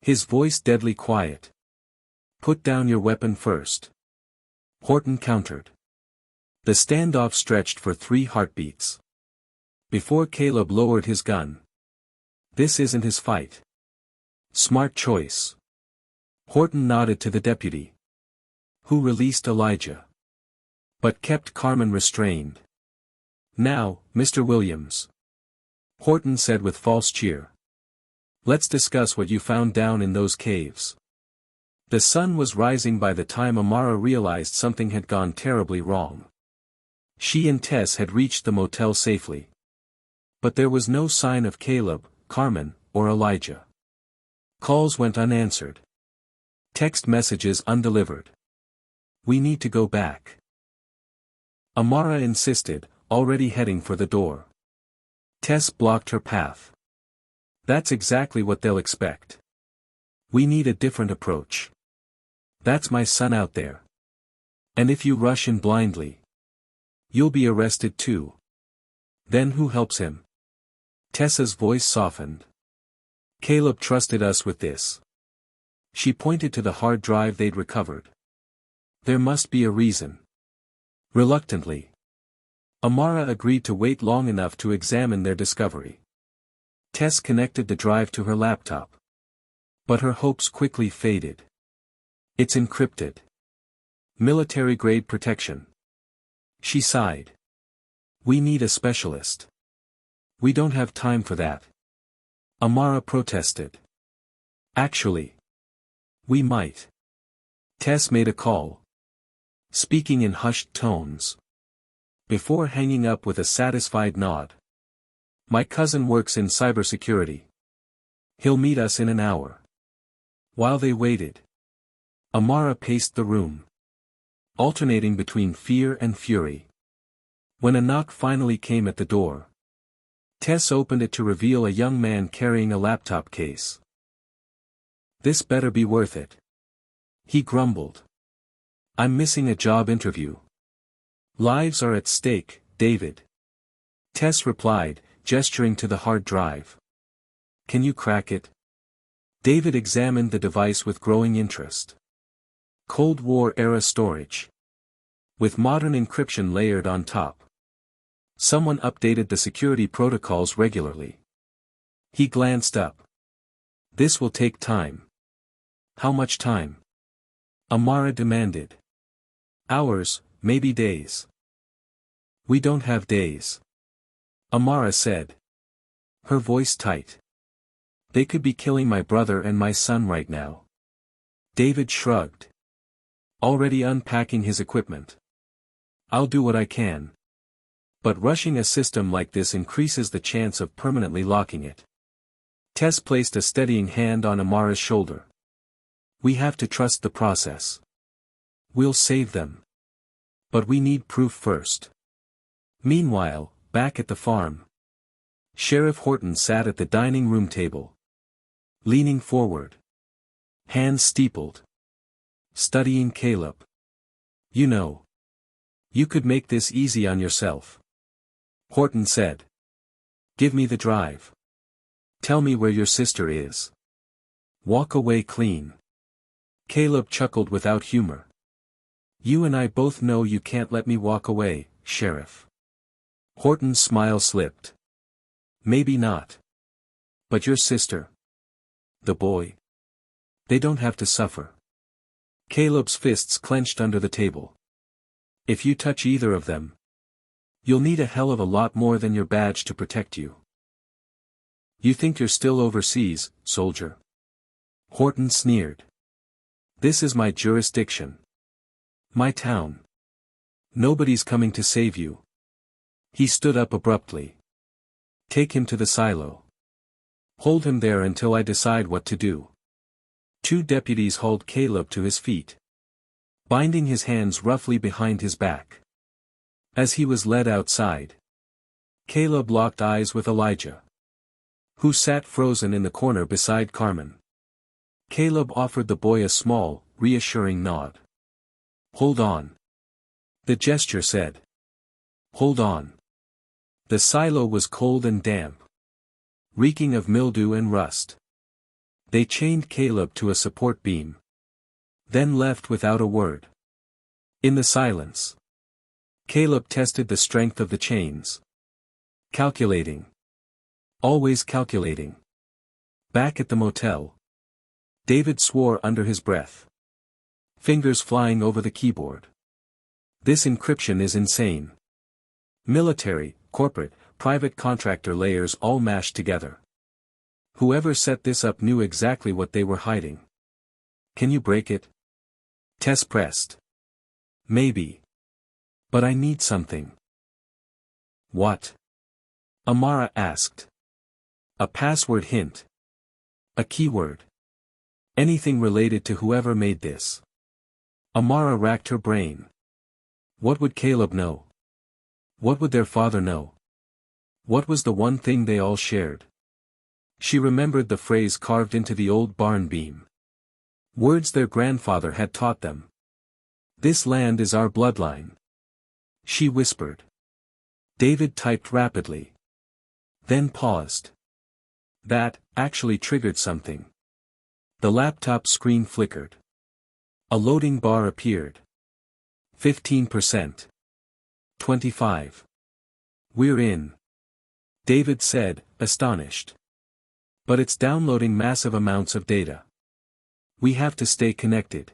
his voice deadly quiet. "Put down your weapon first." Horton countered. The standoff stretched for 3 heartbeats, before Caleb lowered his gun. "This isn't his fight." "Smart choice." Horton nodded to the deputy, who released Elijah, but kept Carmen restrained. "Now, Mr. Williams," Horton said with false cheer, "let's discuss what you found down in those caves." The sun was rising by the time Amara realized something had gone terribly wrong. She and Tess had reached the motel safely, but there was no sign of Caleb, Carmen, or Elijah. Calls went unanswered. Text messages undelivered. "We need to go back," Amara insisted, already heading for the door. Tess blocked her path. "That's exactly what they'll expect. We need a different approach. That's my son out there. And if you rush in blindly, you'll be arrested too. Then who helps him?" Tessa's voice softened. "Caleb trusted us with this." She pointed to the hard drive they'd recovered. "There must be a reason." Reluctantly, Amara agreed to wait long enough to examine their discovery. Tess connected the drive to her laptop. But her hopes quickly faded. "It's encrypted. Military-grade protection." She sighed. "We need a specialist." "We don't have time for that," Amara protested. "Actually, we might." Tess made a call, speaking in hushed tones, before hanging up with a satisfied nod. "My cousin works in cybersecurity. He'll meet us in an hour." While they waited, Amara paced the room, alternating between fear and fury. When a knock finally came at the door, Tess opened it to reveal a young man carrying a laptop case. "This better be worth it," he grumbled. "I'm missing a job interview." "Lives are at stake, David," Tess replied, gesturing to the hard drive. "Can you crack it?" David examined the device with growing interest. Cold War-era storage, with modern encryption layered on top. Someone updated the security protocols regularly. He glanced up. "This will take time." "How much time?" Amara demanded. "Hours, maybe days." "We don't have days," Amara said, her voice tight. "They could be killing my brother and my son right now." David shrugged, already unpacking his equipment. "I'll do what I can. But rushing a system like this increases the chance of permanently locking it." Tess placed a steadying hand on Amara's shoulder. "We have to trust the process. We'll save them. But we need proof first." Meanwhile, back at the farm, Sheriff Horton sat at the dining room table, leaning forward, hands steepled, studying Caleb. "You know, you could make this easy on yourself," Horton said. "Give me the drive. Tell me where your sister is. Walk away clean." Caleb chuckled without humor. "You and I both know you can't let me walk away, Sheriff." Horton's smile slipped. "Maybe not. But your sister, the boy, they don't have to suffer." Caleb's fists clenched under the table. "If you touch either of them, you'll need a hell of a lot more than your badge to protect you." "You think you're still overseas, soldier?" Horton sneered. "This is my jurisdiction. My town. Nobody's coming to save you. He stood up abruptly. Take him to the silo. Hold him there until I decide what to do. Two deputies hauled Caleb to his feet, binding his hands roughly behind his back. As he was led outside, Caleb locked eyes with Elijah, who sat frozen in the corner beside Carmen. Caleb offered the boy a small, reassuring nod. Hold on. The gesture said. Hold on. The silo was cold and damp, reeking of mildew and rust. They chained Caleb to a support beam, then left without a word. In the silence, Caleb tested the strength of the chains. Calculating. Always calculating. Back at the motel, David swore under his breath, fingers flying over the keyboard. This encryption is insane. Military, corporate, private contractor layers all mashed together. Whoever set this up knew exactly what they were hiding. Can you break it? Tess pressed. Maybe. But I need something. What? Amara asked. A password hint. A keyword. Anything related to whoever made this. Amara racked her brain. What would Caleb know? What would their father know? What was the one thing they all shared? She remembered the phrase carved into the old barn beam. Words their grandfather had taught them. This land is our bloodline. She whispered. David typed rapidly, then paused. That, actually triggered something. The laptop screen flickered. A loading bar appeared. 15%. 25. We're in. David said, astonished. But it's downloading massive amounts of data. We have to stay connected.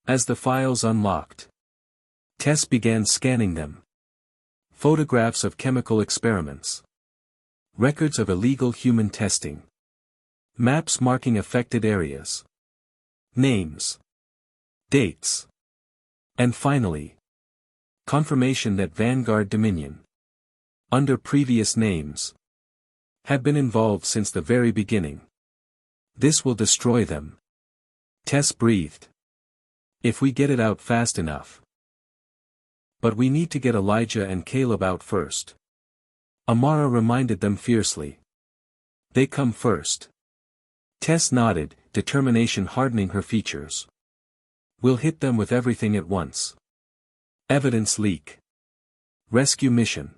As the files unlocked, Tess began scanning them. Photographs of chemical experiments. Records of illegal human testing. Maps marking affected areas. Names. Dates. And finally, confirmation that Vanguard Dominion, under previous names, had been involved since the very beginning. This will destroy them. Tess breathed. If we get it out fast enough. But we need to get Elijah and Caleb out first. Amara reminded them fiercely. They come first. Tess nodded, determination hardening her features. We'll hit them with everything at once. Evidence leak. Rescue mission.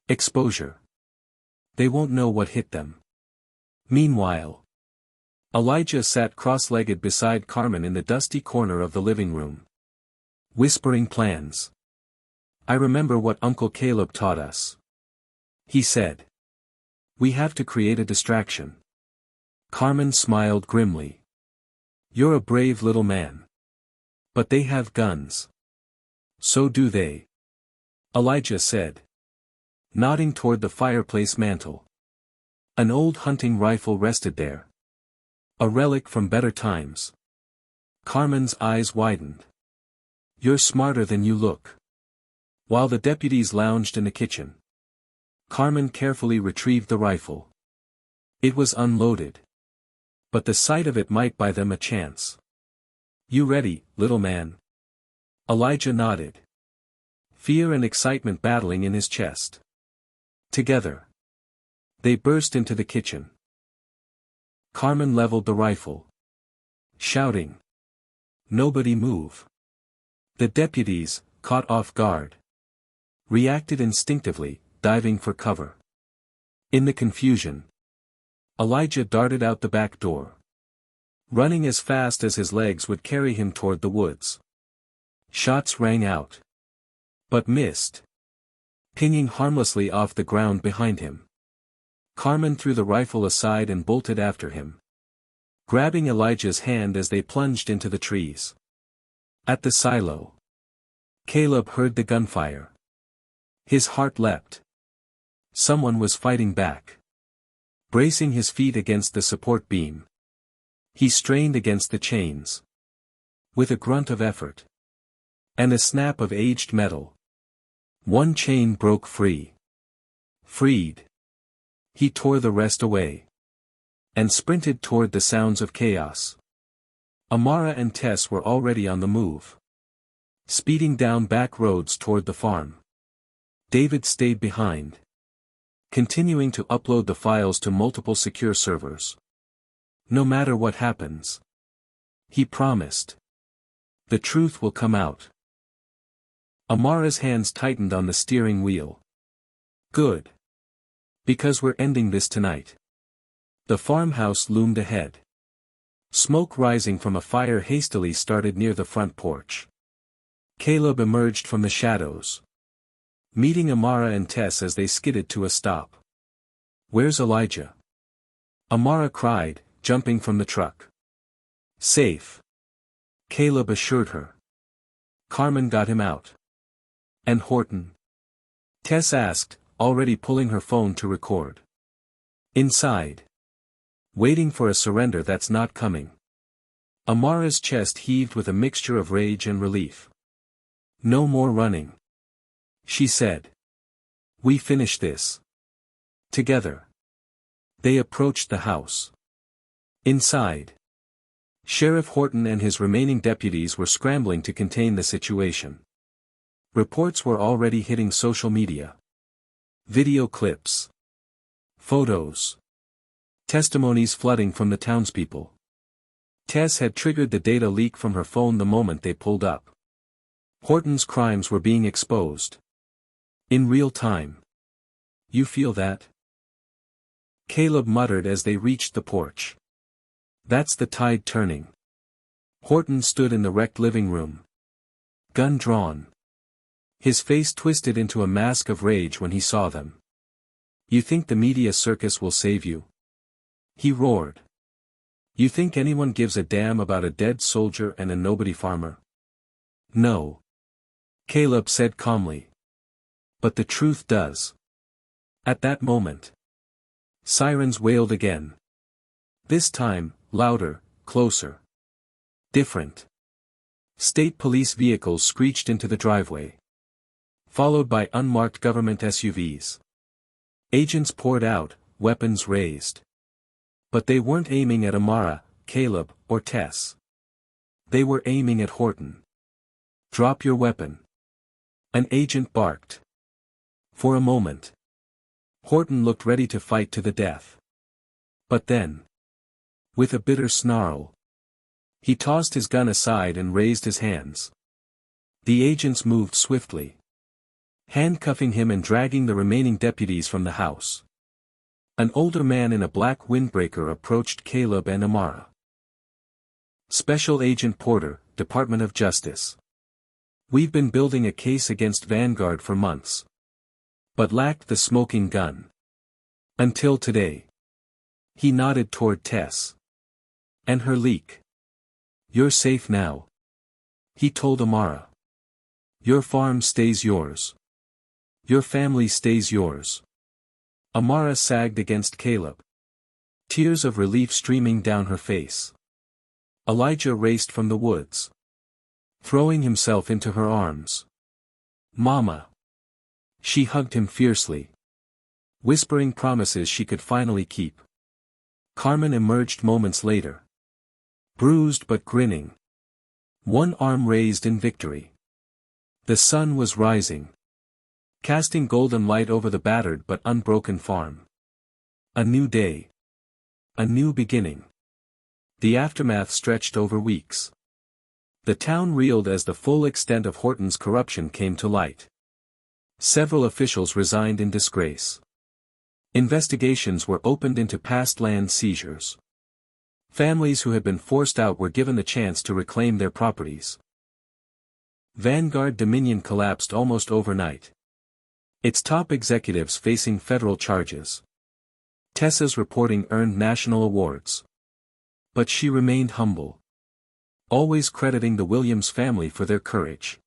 Exposure. They won't know what hit them. Meanwhile, Elijah sat cross-legged beside Carmen in the dusty corner of the living room, whispering plans. I remember what Uncle Caleb taught us. He said. We have to create a distraction. Carmen smiled grimly. You're a brave little man. But they have guns. So do they. Elijah said, nodding toward the fireplace mantel. An old hunting rifle rested there. A relic from better times. Carmen's eyes widened. You're smarter than you look. While the deputies lounged in the kitchen, Carmen carefully retrieved the rifle. It was unloaded. But the sight of it might buy them a chance. You ready, little man? Elijah nodded. Fear and excitement battling in his chest. Together, they burst into the kitchen. Carmen leveled the rifle, shouting, Nobody move. The deputies, caught off guard, reacted instinctively, diving for cover. In the confusion, Elijah darted out the back door, running as fast as his legs would carry him toward the woods. Shots rang out, but missed, pinging harmlessly off the ground behind him. Carmen threw the rifle aside and bolted after him, grabbing Elijah's hand as they plunged into the trees. At the silo, Caleb heard the gunfire. His heart leapt. Someone was fighting back. Bracing his feet against the support beam, he strained against the chains. With a grunt of effort, And a snap of aged metal. One chain broke free. Freed. He tore the rest away. And sprinted toward the sounds of chaos. Amara and Tess were already on the move. Speeding down back roads toward the farm. David stayed behind. Continuing to upload the files to multiple secure servers. No matter what happens. He promised. The truth will come out. Amara's hands tightened on the steering wheel. Good. Because we're ending this tonight. The farmhouse loomed ahead. Smoke rising from a fire hastily started near the front porch. Caleb emerged from the shadows. Meeting Amara and Tess as they skidded to a stop. "Where's Elijah?" Amara cried, jumping from the truck. "Safe," Caleb assured her. "Carmen got him out." "And Horton?" Tess asked, already pulling her phone to record. "Inside. Waiting for a surrender that's not coming." Amara's chest heaved with a mixture of rage and relief. "No more running," she said. "We finish this. Together." They approached the house. Inside. Sheriff Horton and his remaining deputies were scrambling to contain the situation. Reports were already hitting social media. Video clips. Photos. Testimonies flooding from the townspeople. Tess had triggered the data leak from her phone the moment they pulled up. Horton's crimes were being exposed. In real time. "You feel that?" Caleb muttered as they reached the porch. "That's the tide turning." Horton stood in the wrecked living room. Gun drawn. His face twisted into a mask of rage when he saw them. "You think the media circus will save you?" He roared. "You think anyone gives a damn about a dead soldier and a nobody farmer?" "No," Caleb said calmly. "But the truth does." At that moment. Sirens wailed again. This time, louder, closer. Different. State police vehicles screeched into the driveway. Followed by unmarked government SUVs. Agents poured out, weapons raised. But they weren't aiming at Amara, Caleb, or Tess. They were aiming at Horton. "Drop your weapon." An agent barked. For a moment. Horton looked ready to fight to the death. But then. With a bitter snarl. He tossed his gun aside and raised his hands. The agents moved swiftly. Handcuffing him and dragging the remaining deputies from the house. An older man in a black windbreaker approached Caleb and Amara. "Special Agent Porter, Department of Justice. We've been building a case against Vanguard for months. But lacked the smoking gun. Until today." He nodded toward Tess. "And her leak. You're safe now," he told Amara. "Your farm stays yours. Your family stays yours." Amara sagged against Caleb. Tears of relief streaming down her face. Elijah raced from the woods. Throwing himself into her arms. "Mama." She hugged him fiercely. Whispering promises she could finally keep. Carmen emerged moments later. Bruised but grinning. One arm raised in victory. The sun was rising. Casting golden light over the battered but unbroken farm. A new day. A new beginning. The aftermath stretched over weeks. The town reeled as the full extent of Horton's corruption came to light. Several officials resigned in disgrace. Investigations were opened into past land seizures. Families who had been forced out were given the chance to reclaim their properties. Vanguard Dominion collapsed almost overnight. Its top executives facing federal charges. Tessa's reporting earned national awards. But she remained humble. Always crediting the Williams family for their courage.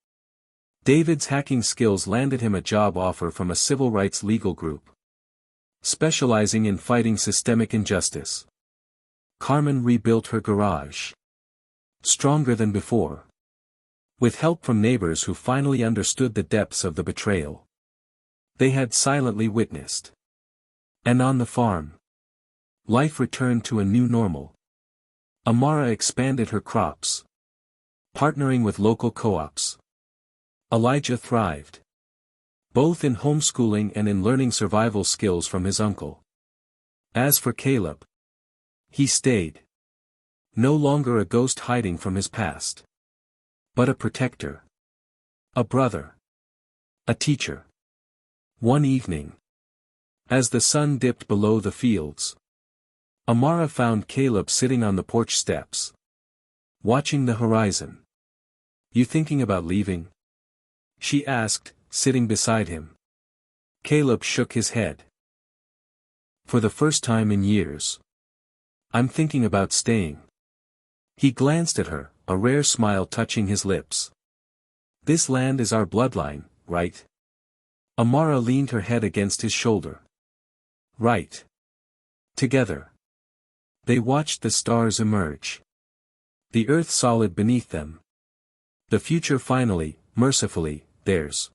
David's hacking skills landed him a job offer from a civil rights legal group. Specializing in fighting systemic injustice. Carmen rebuilt her garage. Stronger than before. With help from neighbors who finally understood the depths of the betrayal they had silently witnessed. And on the farm, life returned to a new normal. Amara expanded her crops, partnering with local co-ops. Elijah thrived, both in homeschooling and in learning survival skills from his uncle. As for Caleb, he stayed, no longer a ghost hiding from his past, but a protector, a brother, a teacher. One evening, as the sun dipped below the fields, Amara found Caleb sitting on the porch steps, watching the horizon. "You thinking about leaving?" she asked, sitting beside him. Caleb shook his head. "For the first time in years, I'm thinking about staying." He glanced at her, a rare smile touching his lips. "This land is our bloodline, right?" Amara leaned her head against his shoulder. "Right." Together, they watched the stars emerge, the earth solid beneath them. The future finally, mercifully, theirs.